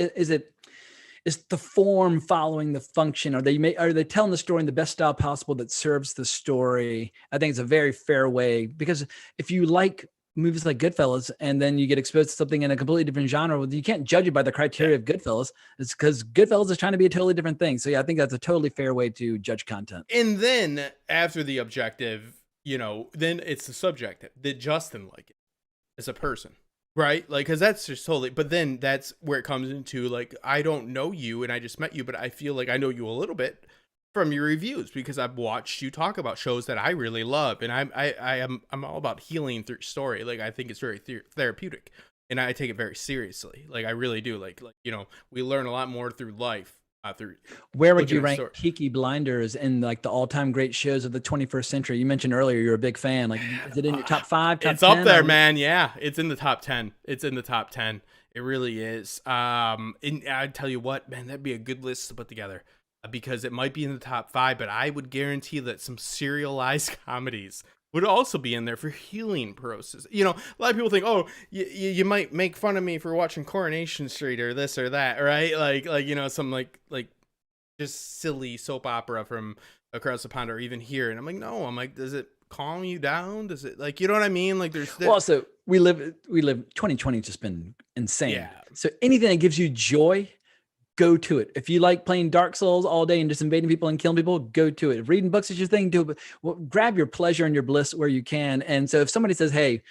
is the form following the function? Are they telling the story in the best style possible that serves the story? I think it's a very fair way, because if you like movies like Goodfellas and then you get exposed to something in a completely different genre, well, you can't judge it by the criteria of Goodfellas. It's because Goodfellas is trying to be a totally different thing. So yeah, I think that's a totally fair way to judge content. And then after the objective, you know, then it's the subjective. Did Justin like it as a person? Right? Like, because that's just totally, but then that's where it comes into, like, I don't know you and I just met you, but I feel like I know you a little bit. from your reviews, because I've watched you talk about shows that I really love, and I'm all about healing through story. Like, I think it's very therapeutic, and I take it very seriously. Like, I really do. Like we learn a lot more through life. Through Where would looking you at rank story. Peaky Blinders in like the all-time great shows of the 21st century? You mentioned earlier you're a big fan. Like, is it in your top 5, top It's 10? up there, man. Yeah, it's in the top 10. It's in the top 10. It really is. And I tell you what, man, that'd be a good list to put together, because it might be in the top 5, but I would guarantee that some serialized comedies would also be in there for healing process. A lot of people think, oh, you might make fun of me for watching Coronation Street or this or that, right? Like some like just silly soap opera from across the pond, or even here. And I'm like, no, does it calm you down? Does it, like, you know what I mean? Like, Well, also we live 2020 just been insane. Yeah. So anything that gives you joy, go to it. If you like playing Dark Souls all day and just invading people and killing people, go to it. If reading books is your thing, do it. Well, grab your pleasure and your bliss where you can. And so if somebody says, hey,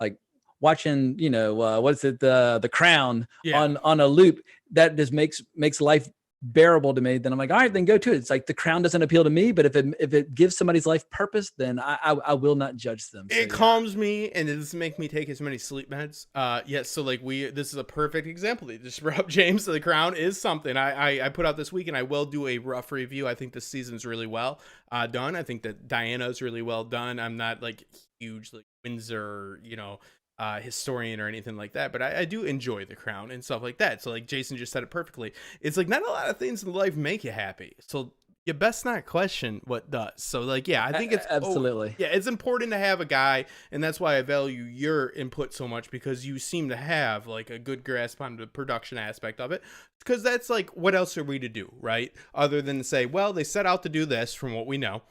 like watching, what's it, the Crown on a loop, that just makes life bearable to me, then I'm like, all right, then go to it. It's like The Crown doesn't appeal to me, but if it gives somebody's life purpose, then I will not judge them. So, it calms me, and it doesn't make me take as many sleep meds. So like this is a perfect example that you just brought up, James. So The Crown is something I put out this week, and I will do a rough review. I think this season's really well done. I think that Diana's really well done. I'm not like huge like Windsor, historian or anything like that, but I do enjoy The Crown and stuff like that. So like Jason just said it perfectly. It's like not a lot of things in life make you happy, so you best not question what does. So like, yeah, I think it's absolutely it's important to have a guy, and that's why I value your input so much, because you seem to have like a good grasp on the production aspect of it, because that's like, what else are we to do, right? Other than to say, well, they set out to do this from what we know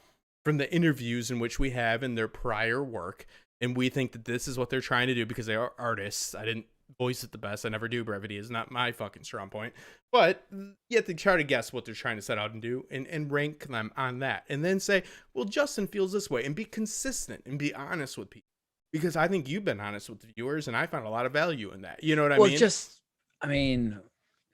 from the interviews in which we have in their prior work. And we think that this is what they're trying to do because they are artists. I didn't voice it the best. I never do. Brevity is not my fucking strong point. But you have to try to guess what they're trying to set out and do, and rank them on that. And then say, well, Justin feels this way, and be consistent and be honest with people. Because I think you've been honest with the viewers, and I found a lot of value in that. You know what I mean?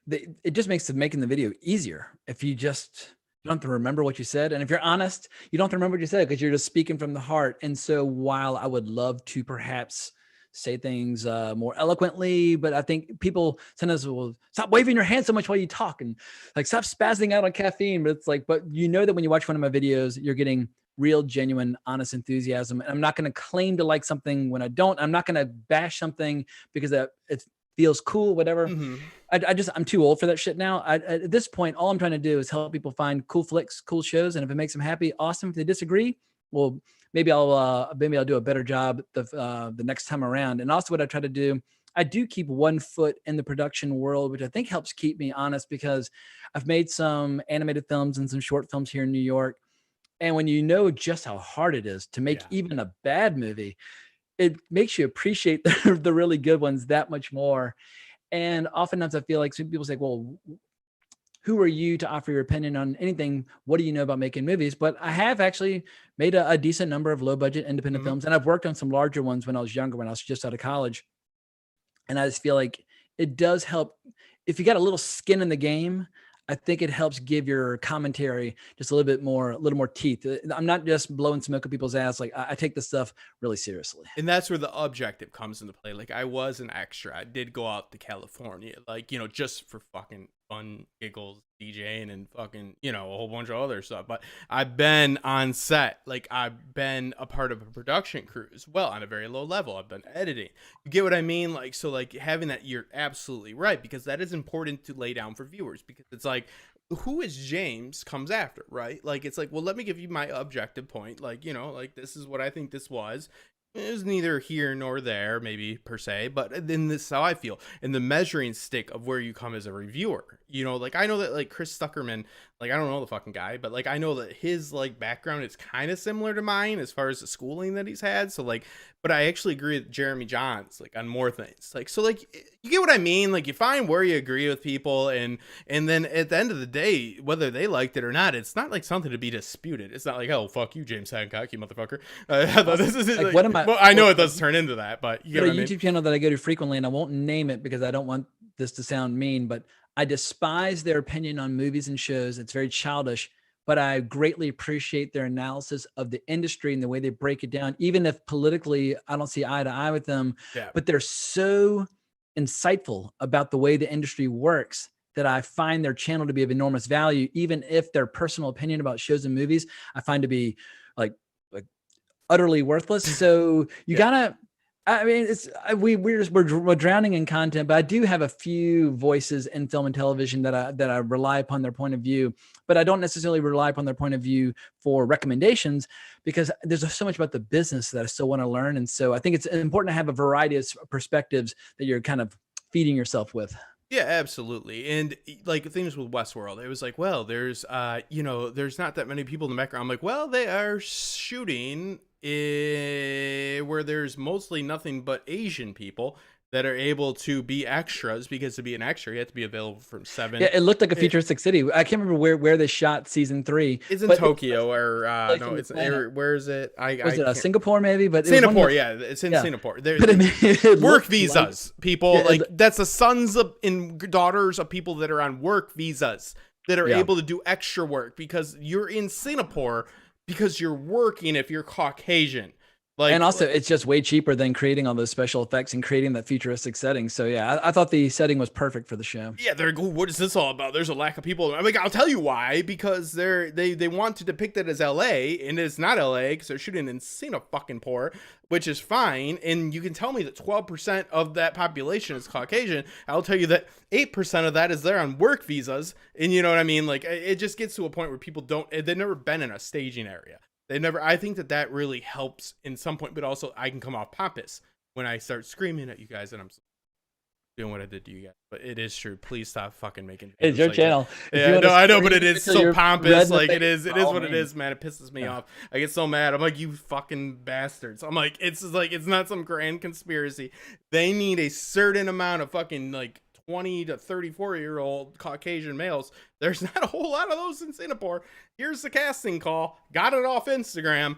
It just makes making the video easier if you just... You don't have to remember what you said. And if you're honest, you don't have to remember what you said, because you're just speaking from the heart. And so while I would love to perhaps say things more eloquently, but I think people sometimes will stop waving your hand so much while you talk, and like stop spazzing out on caffeine. But it's like, but you know that when you watch one of my videos, you're getting real, genuine, honest enthusiasm. And I'm not going to claim to like something when I don't. I'm not going to bash something because it's feels cool, whatever. Mm-hmm. I'm too old for that shit now. At this point, all I'm trying to do is help people find cool flicks, cool shows. And if it makes them happy, awesome. If they disagree, well, maybe I'll do a better job the next time around. And also what I try to do, I do keep one foot in the production world, which I think helps keep me honest, because I've made some animated films and some short films here in New York. And when you know just how hard it is to make even a bad movie, it makes you appreciate the really good ones that much more. And oftentimes I feel like some people say, well, who are you to offer your opinion on anything? What do you know about making movies? But I have actually made a decent number of low budget independent films. And I've worked on some larger ones when I was younger, when I was just out of college. And I just feel like it does help. If you got a little skin in the game, I think it helps give your commentary just a little more teeth. I'm not just blowing smoke at people's ass. Like, I take this stuff really seriously. And that's where the objective comes into play. Like, I was an extra. I did go out to California, like, just for fucking fun, giggles, DJing, and fucking, a whole bunch of other stuff. But I've been on set. Like, I've been a part of a production crew as well on a very low level. I've been editing. You get what I mean? Like, so like having that, you're absolutely right, because that is important to lay down for viewers, because it's like, who is James comes after, right? Like, it's like, well, let me give you my objective point. Like, like, this is what I think this was. It was neither here nor there, maybe per se, but then this is how I feel. And the measuring stick of where you come as a reviewer, like, I know that like Chris Stuckerman, like, I don't know the fucking guy, but like, I know that his like background is kind of similar to mine as far as the schooling that he's had. So like, but I actually agree with Jeremy Johns, like, on more things. Like, so like, you get what I mean? Like, you find where you agree with people, and then at the end of the day, whether they liked it or not, it's not like something to be disputed. It's not like, oh, fuck you, James Hancock, you motherfucker. This is like, what am I? Well, I know it does turn into that, but you get what I mean? YouTube channel that I go to frequently, and I won't name it because I don't want this to sound mean, but I despise their opinion on movies and shows. It's very childish but I greatly appreciate their analysis of the industry and the way they break it down, even if politically I don't see eye to eye with them. Yeah. But they're so insightful about the way the industry works that I find their channel to be of enormous value, even if their personal opinion about shows and movies I find to be like utterly worthless. So you gotta, I mean, we're drowning in content, but I do have a few voices in film and television that I rely upon their point of view, but I don't necessarily rely upon their point of view for recommendations because there's so much about the business that I still want to learn. And so I think it's important to have a variety of perspectives that you're kind of feeding yourself with. Yeah, absolutely. And like things with Westworld, it was like, well, there's there's not that many people in the background. I'm like, well, they are shooting where there's mostly nothing but Asian people that are able to be extras, because to be an extra, you have to be available from 7. Yeah, it looked like a futuristic city. I can't remember where they shot season 3. It's in Tokyo or no, it's where is it? Was it Singapore maybe? But Singapore, it's in Singapore. There's work visas, people that's the sons of and daughters of people that are on work visas that are able to do extra work because you're in Singapore because you're working if you're Caucasian. And also, it's just way cheaper than creating all those special effects and creating that futuristic setting. So yeah, I thought the setting was perfect for the show. Yeah, they're going, what is this all about? There's a lack of people. I'm like, I'll tell you why. Because they want to depict it as LA, and it's not LA because they're shooting in Singapore, which is fine. And you can tell me that 12% of that population is Caucasian. I'll tell you that 8% of that is there on work visas. And you know what I mean? Like, it just gets to a point where people they've never been in a staging area. I think that really helps in some point, but also I can come off pompous when I start screaming at you guys and I'm doing what I did to you guys. But it is true. Please stop fucking making videos. It's your channel. Yeah, no, I know, but it is so pompous. Like it is what it is, man. It pisses me off. I get so mad. I'm like, you fucking bastards. I'm like, it's not some grand conspiracy. They need a certain amount of fucking like 20 to 34-year-old Caucasian males. There's not a whole lot of those in Singapore. Here's the casting call. Got it off Instagram.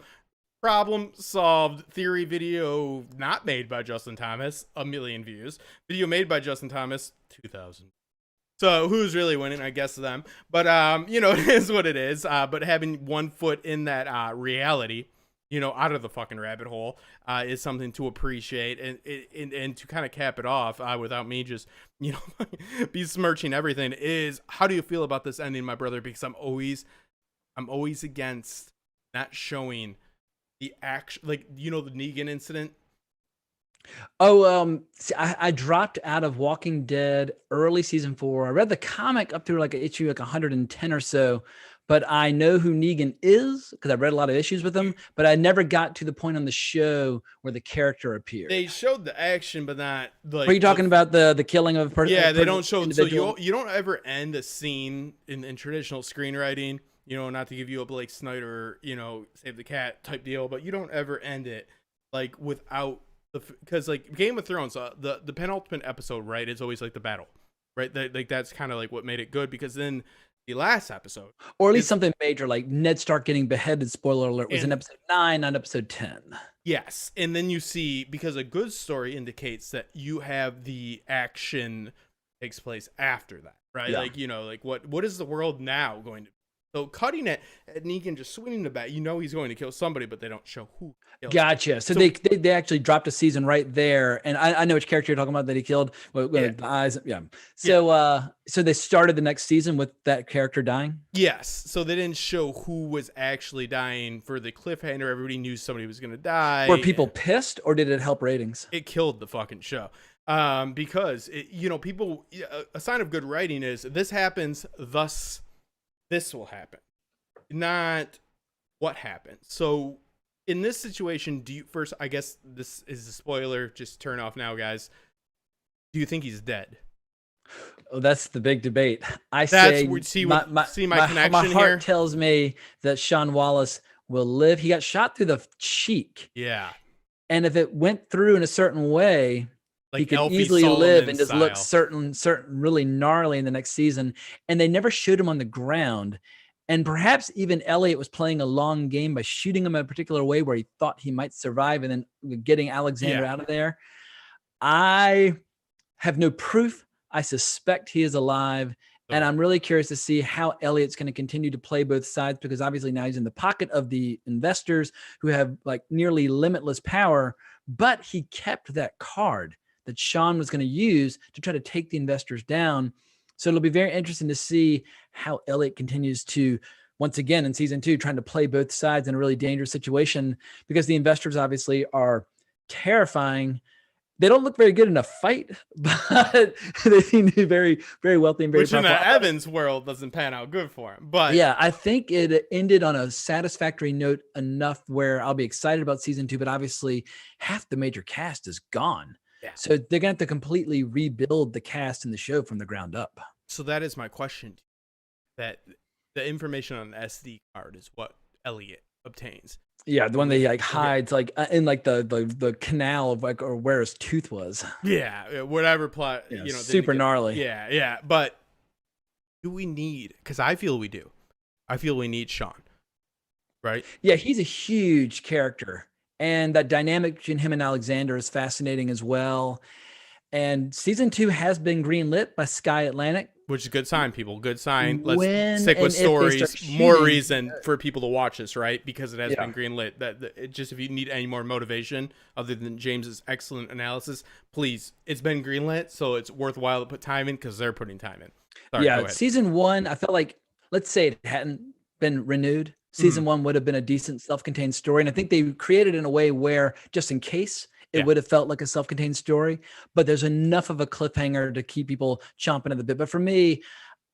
Problem solved. Theory video not made by Justin Thomas, 1 million views. Video made by Justin Thomas, 2,000. So who's really winning? I guess them. But it is what it is. But having one foot in that reality, out of the fucking rabbit hole, is something to appreciate and to kind of cap it off without me just, besmirching everything is, how do you feel about this ending, my brother? Because I'm always against not showing the action, like, the Negan incident. See, I dropped out of Walking Dead early season 4. I read the comic up through like issue 110 or so. But I know who Negan is because I read a lot of issues with him, but I never got to the point on the show where the character appeared. They showed the action, but not like. Are you talking about the killing of a person? Yeah, they don't show. Individual? So you don't ever end a scene in traditional screenwriting. Not to give you a Blake Snyder, save the cat type deal, but you don't ever end it like without because like Game of Thrones, the penultimate episode, right, is always like the battle, right? Like that's kind of like what made it good because then. The last episode, or at least something major like Ned Stark getting beheaded, spoiler alert, was in episode 9, not episode 10. Yes. And then you see, because a good story indicates that you have the action takes place after that, right? Yeah. Like what is the world now going to be? So cutting it at Negan just swinging the bat, he's going to kill somebody, but they don't show who. Gotcha. So they actually dropped a season right there, and I know which character you're talking about that he killed. The eyes, yeah. So so they started the next season with that character dying. Yes. So they didn't show who was actually dying for the cliffhanger. Everybody knew somebody was going to die. Were people pissed, or did it help ratings? It killed the fucking show. Because people. A sign of good writing is this happens, thus. This will happen, not what happened. So in this situation, I guess this is a spoiler, just turn off now, guys. Do you think he's dead? Oh, that's the big debate. My connection heart here tells me that Sean Wallace will live. He got shot through the cheek. Yeah. And if it went through in a certain way, like he could Elfie easily Solomon live and just style. look certain really gnarly in the next season. And they never showed him on the ground. And perhaps even Elliot was playing a long game by shooting him in a particular way where he thought he might survive and then getting Alexander out of there. I have no proof. I suspect he is alive. And So I'm really curious to see how Elliot's going to continue to play both sides, because obviously now he's in the pocket of the investors who have like nearly limitless power, but he kept that card that Sean was going to use to try to take the investors down. So it'll be very interesting to see how Elliot continues to, once again in season 2, trying to play both sides in a really dangerous situation, because the investors obviously are terrifying. They don't look very good in a fight, but they seem to be very, very wealthy and very which in powerful. the Evans world doesn't pan out good for him. But Yeah, I think it ended on a satisfactory note enough where I'll be excited about season 2, but obviously half the major cast is gone. yeah. So they're going to have to completely rebuild the cast and the show from the ground up. So that is my question. That the information on the SD card is what Elliot obtains. Yeah, the one that he like hides like in like the canal of like, or where his tooth was. Yeah, whatever plot, Yeah, you know, super gnarly. Yeah. But do we need? Because I feel we do. I feel we need Sean, right? Yeah, he's a huge character, and that dynamic between him and Alexander is fascinating as well. And season 2 has been greenlit by Sky Atlantic. Which is a good sign, people. Good sign. Let's When stick with and if they start stories. More shooting, reason for people to watch this, right? Because it has Yeah. been greenlit. It just, if you need any more motivation other than James's excellent analysis, please. It's been greenlit, so it's worthwhile to put time in because they're putting time in. Sorry, go Yeah, ahead. season 1, I felt like, let's say it hadn't been renewed, season 1 would have been a decent self-contained story. And I think they created it in a way where, just in case, it Yeah. would have felt like a self-contained story. But there's enough of a cliffhanger to keep people chomping at the bit. But for me,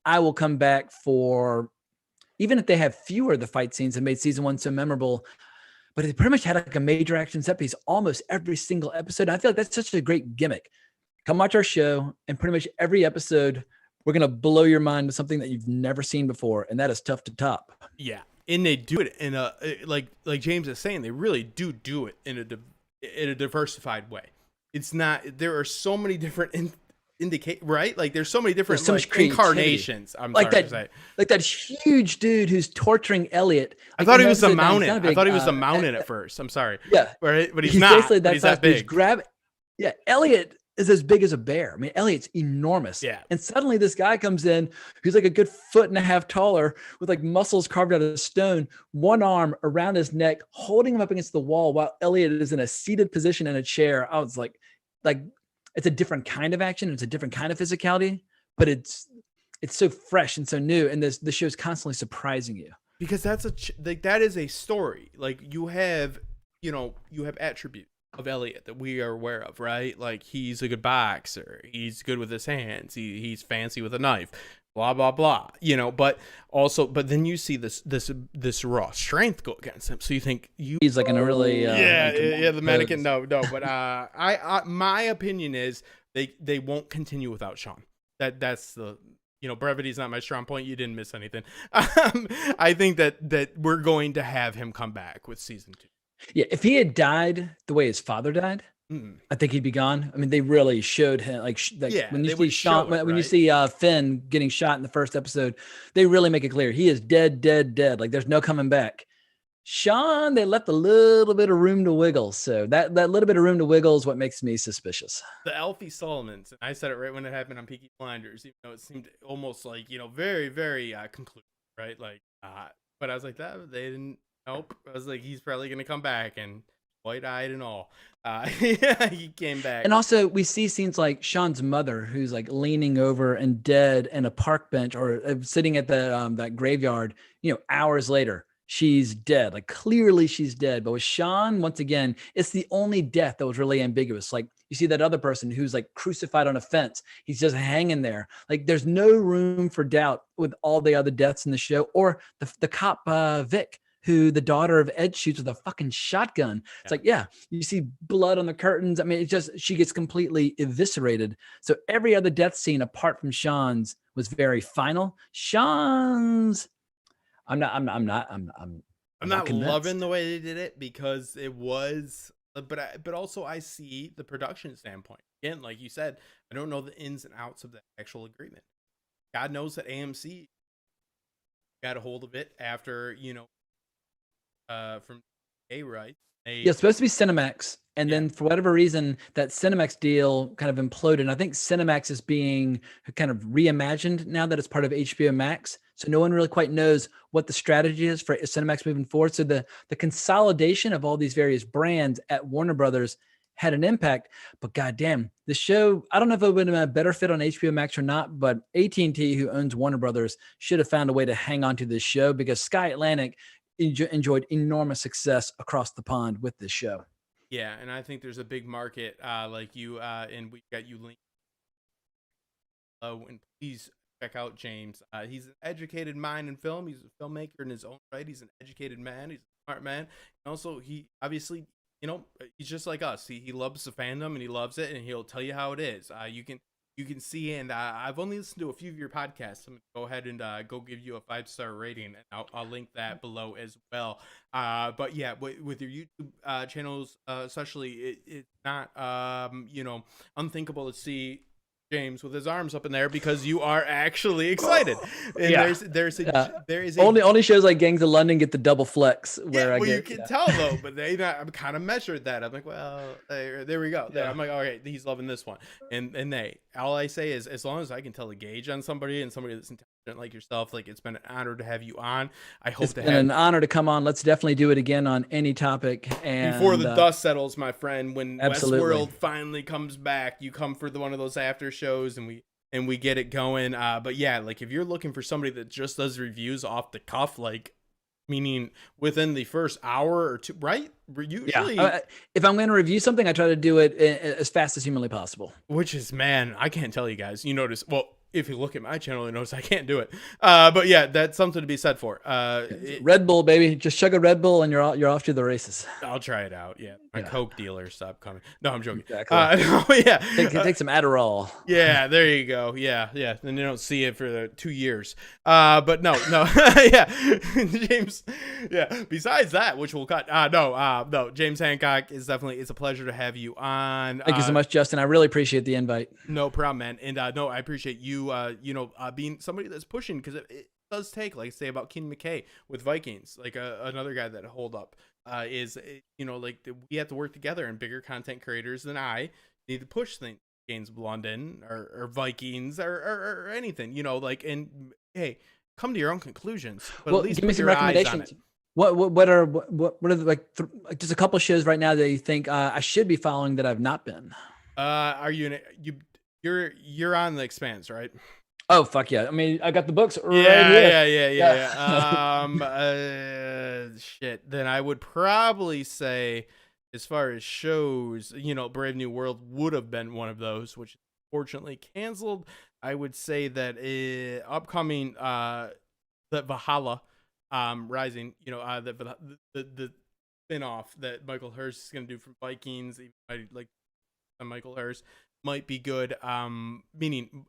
I will come back for, even if they have fewer of the fight scenes that made season 1 so memorable, but it pretty much had like a major action set piece almost every single episode. I feel like that's such a great gimmick. Come watch our show, and pretty much every episode, we're going to blow your mind with something that you've never seen before. And that is tough to top. Yeah. And they do it in a, like James is saying, they really do it in a diversified way. It's not, there are so many different indicate, right? Like there's so many different so like, incarnations. I'm like sorry that, to say. like that huge dude who's torturing Elliot. I Like, thought in he was the episode nine, he's mountain. not a I big, thought he was the mountain at first. I'm sorry. Yeah. Right? But he's He's not. basically But that he's size, that but he's big. Yeah, Elliot is as big as a bear. I mean, Elliot's enormous. Yeah. And suddenly this guy comes in who's like a good 1.5 feet taller with like muscles carved out of stone, one arm around his neck, holding him up against the wall while Elliot is in a seated position in a chair. I was like it's a different kind of action. It's a different kind of physicality, but it's so fresh and so new. And the show is constantly surprising you. Because that's that is a story. Like you have attributes of Elliot that we are aware of, right? Like he's a good boxer, he's good with his hands, he's fancy with a knife, blah blah blah, but then you see this raw strength go against him, so you think he's like in a really the mannequin but I my opinion is they won't continue without Sean. That's the brevity is not my strong point. You didn't miss anything. I think that we're going to have him come back with season 2. Yeah, if he had died the way his father died, I think he'd be gone. I mean, they really showed him when you see Sean, when you see Finn getting shot in the first episode, they really make it clear he is dead. Like there's no coming back. Sean, they left a little bit of room to wiggle. So that little bit of room to wiggle is what makes me suspicious. The Alfie Solomons, and I said it right when it happened on Peaky Blinders, even though it seemed almost like, very, very conclusive, right? Like, but I was like, that they didn't. Nope. I was like, he's probably going to come back, and white-eyed and all. He came back. And also, we see scenes like Sean's mother, who's like leaning over and dead in a park bench or sitting at the that graveyard, hours later. She's dead. Like clearly she's dead. But with Sean, once again, it's the only death that was really ambiguous. Like you see that other person who's like crucified on a fence. He's just hanging there. Like there's no room for doubt with all the other deaths in the show. Or the cop, Vic, who the daughter of Ed shoots with a fucking shotgun. It's like, you see blood on the curtains. I mean, she gets completely eviscerated. So every other death scene apart from Sean's was very final. Sean's, I'm not loving the way they did it because it was, but also I see the production standpoint. Again, like you said, I don't know the ins and outs of the actual agreement. God knows that AMC got a hold of it after, from A right, Yeah, it's supposed to be Cinemax. And Yeah. then for whatever reason, that Cinemax deal kind of imploded. And I think Cinemax is being kind of reimagined now that it's part of HBO Max. So no one really quite knows what the strategy is for Cinemax moving forward. So the consolidation of all these various brands at Warner Brothers had an impact. But goddamn, the show, I don't know if it would have been a better fit on HBO Max or not, but AT&T, who owns Warner Brothers, should have found a way to hang on to this show, because Sky Atlantic enjoyed enormous success across the pond with this show. Yeah, and I think there's a big market, like you, and we got you linked. And please check out James. He's an educated mind in film. He's a filmmaker in his own right. He's an educated man. He's a smart man. And also, he obviously, he's just like us. He loves the fandom and he loves it, and he'll tell you how it is. You can see, and I've only listened to a few of your podcasts. I'm gonna go ahead and go give you a 5-star rating, and I'll link that below as well. But yeah, with your YouTube channels, especially, it's not unthinkable to see James with his arms up in there, because you are actually excited. And Yeah. there is only shows like Gangs of London get the double flex where you can tell though, but I'm kind of measured that. I'm like, well, there we go. Yeah. I'm like, all right, he's loving this one. And all I say is, as long as I can tell a gauge on somebody, and somebody that's intelligent like yourself, like, it's been an honor to have you on. I hope it's been an honor to come on. Let's definitely do it again on any topic. And before the dust settles, my friend, when absolutely. Westworld finally comes back, you come for one of those after shows, and we get it going. But yeah, like, if you're looking for somebody that just does reviews off the cuff, like, meaning within the first hour or two, right? Usually, if I'm going to review something, I try to do it as fast as humanly possible. Which is, man, I can't tell you guys. You notice, well, if you look at my channel, you notice I can't do it. But yeah, that's something to be said for. Red Bull, baby. Just chug a Red Bull and you're off to the races. I'll try it out. Yeah, my Coke dealer stopped coming. No, I'm joking. Exactly. Yeah, take some Adderall. Yeah, there you go. Yeah. Then you don't see it for 2 years. But no. Yeah, James. Yeah. Besides that, which we'll cut. No. James Hancock, it's a pleasure to have you on. Thank you so much, Justin. I really appreciate the invite. No problem, man. And no, I appreciate you. Being somebody that's pushing, because it does take, like, say about Keenan McKay with Vikings, like another guy that hold up is, we have to work together, and bigger content creators than I need to push things. Gangs of London or Vikings or anything, and hey, come to your own conclusions. But at least give me some recommendations. What are the, just a couple shows right now that you think I should be following that I've not been? Are you're on The Expanse, right? Oh, fuck yeah. I mean, I got the books right here. Yeah. Shit. Then I would probably say, as far as shows, Brave New World would have been one of those, which fortunately canceled. I would say that upcoming that Valhalla Rising, the spin-off that Michael Hurst is going to do from Vikings, I like Michael Hurst, might be good. Meaning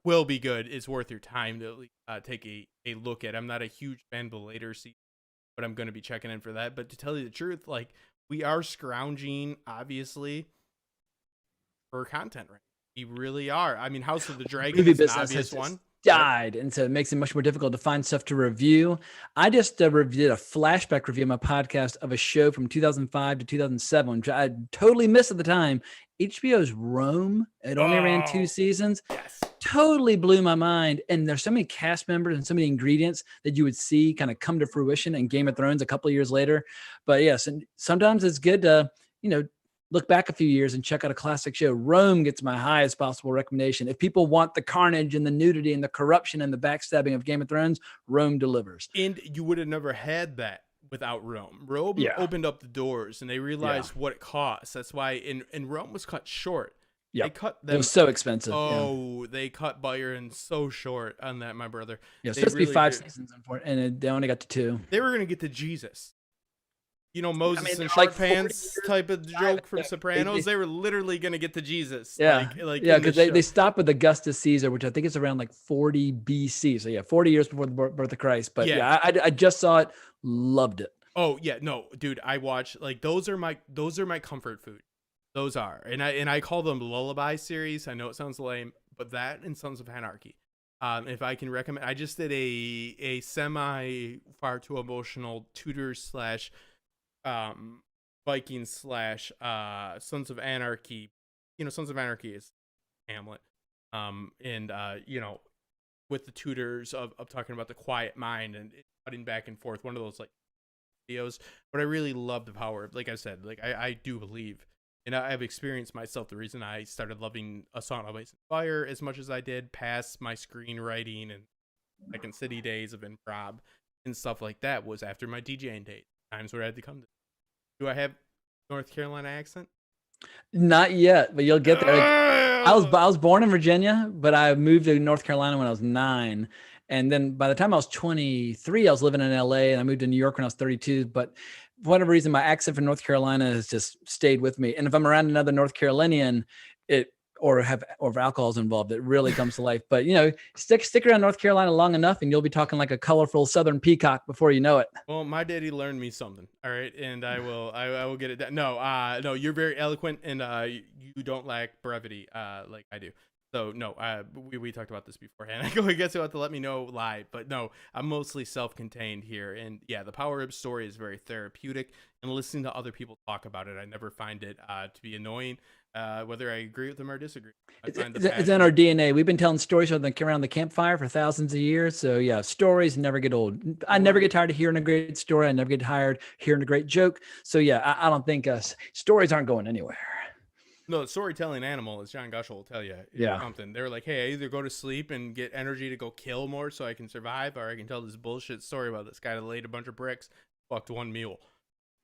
will be good. It's worth your time to take a look at. I'm not a huge fan of the later season, but I'm going to be checking in for that. But to tell you the truth, like, we are scrounging, obviously, for content right now. We really are. I mean, House of the Dragon is an obvious one. Died, and so it makes it much more difficult to find stuff to review. I just did a flashback review on my podcast of a show from 2005 to 2007, which I totally missed at the time. HBO's Rome. It only ran 2 seasons. Yes. Totally blew my mind. And there's so many cast members and so many ingredients that you would see kind of come to fruition in Game of Thrones a couple of years later. But yes, and sometimes it's good to, look back a few years and check out a classic show. Rome gets my highest possible recommendation. If people want the carnage and the nudity and the corruption and the backstabbing of Game of Thrones, Rome delivers. And you would have never had that without Rome. Rome opened up the doors, and they realized what it costs. That's why and Rome was cut short. Yeah, they cut them. It was so expensive. They cut Byron so short on that, my brother. Yeah, it's supposed to be 5 seasons, and they only got to 2. They were going to get to Jesus. Moses and short pants type of joke from Sopranos. They were literally going to get to Jesus. Yeah, because they stopped with Augustus Caesar, which I think is around 40 BC. So yeah, 40 years before the birth of Christ. But I just saw it, loved it. Oh yeah, no, dude, I watch those are my comfort food. Those are, and I call them lullaby series. I know it sounds lame, but that and Sons of Anarchy. If I can recommend, I just did a semi far too emotional tutor / Vikings slash Sons of Anarchy. Sons of Anarchy is Hamlet. And with the tutors of talking about the quiet mind and cutting back and forth, one of those like videos. But I really love the power of, like I said, like I do believe, and I have experienced myself. The reason I started loving A Song of Ice and Fire as much as I did, past my screenwriting and Second City days of improv and stuff like that, was after my DJing days. Times where I had to come to. Do I have North Carolina accent? Not yet, but you'll get there. I was born in Virginia, but I moved to North Carolina when I was 9. And then by the time I was 23, I was living in LA, and I moved to New York when I was 32. But for whatever reason, my accent from North Carolina has just stayed with me. And if I'm around another North Carolinian, or if alcohol's involved, it really comes to life. But stick around North Carolina long enough, and you'll be talking like a colorful Southern peacock before you know it. Well, my daddy learned me something. All right, and I will get it done. No, you're very eloquent, and you don't lack brevity like I do. So no, we talked about this beforehand. I guess you'll have to let me know live, but no, I'm mostly self-contained here, and yeah, the Power Rib story is very therapeutic, and listening to other people talk about it, I never find it to be annoying. Whether I agree with them or disagree, it's in our DNA. We've been telling stories around the campfire for thousands of years. So yeah, stories never get old. I never get tired of hearing a great story. I never get tired hearing a great joke. So yeah, I don't think stories aren't going anywhere. No, the storytelling animal, as John Gushel will tell you, something. They're like, hey, I either go to sleep and get energy to go kill more so I can survive, or I can tell this bullshit story about this guy that laid a bunch of bricks, fucked one mule,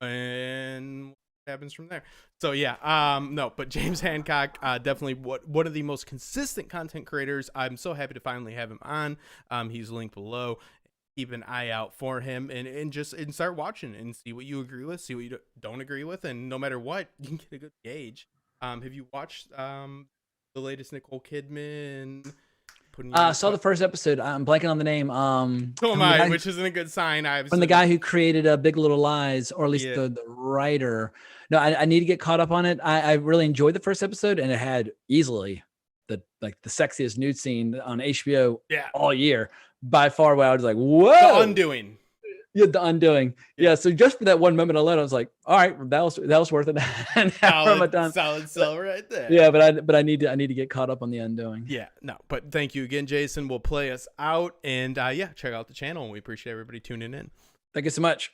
and happens from there. So yeah, no, but James Hancock, definitely one of the most consistent content creators. I'm so happy to finally have him on. He's linked below. Keep an eye out for him, and start watching and see what you agree with, see what you don't agree with, and no matter what, you can get a good gauge. Have you watched the latest Nicole Kidman? Saw the first episode. I'm blanking on the name. Which isn't a good sign. From the guy who created Big Little Lies, or at least the writer. No, I need to get caught up on it. I really enjoyed the first episode, and it had easily the sexiest nude scene on HBO all year. By far, where I was like, whoa. The Undoing. Yeah, The Undoing. Yeah, so just for that one moment alone, I was like, all right, that was worth it. Solid sell right there. Yeah, but I need to get caught up on The Undoing. Yeah, no, but thank you again, Jason. We'll play us out, and check out the channel, and we appreciate everybody tuning in. Thank you so much.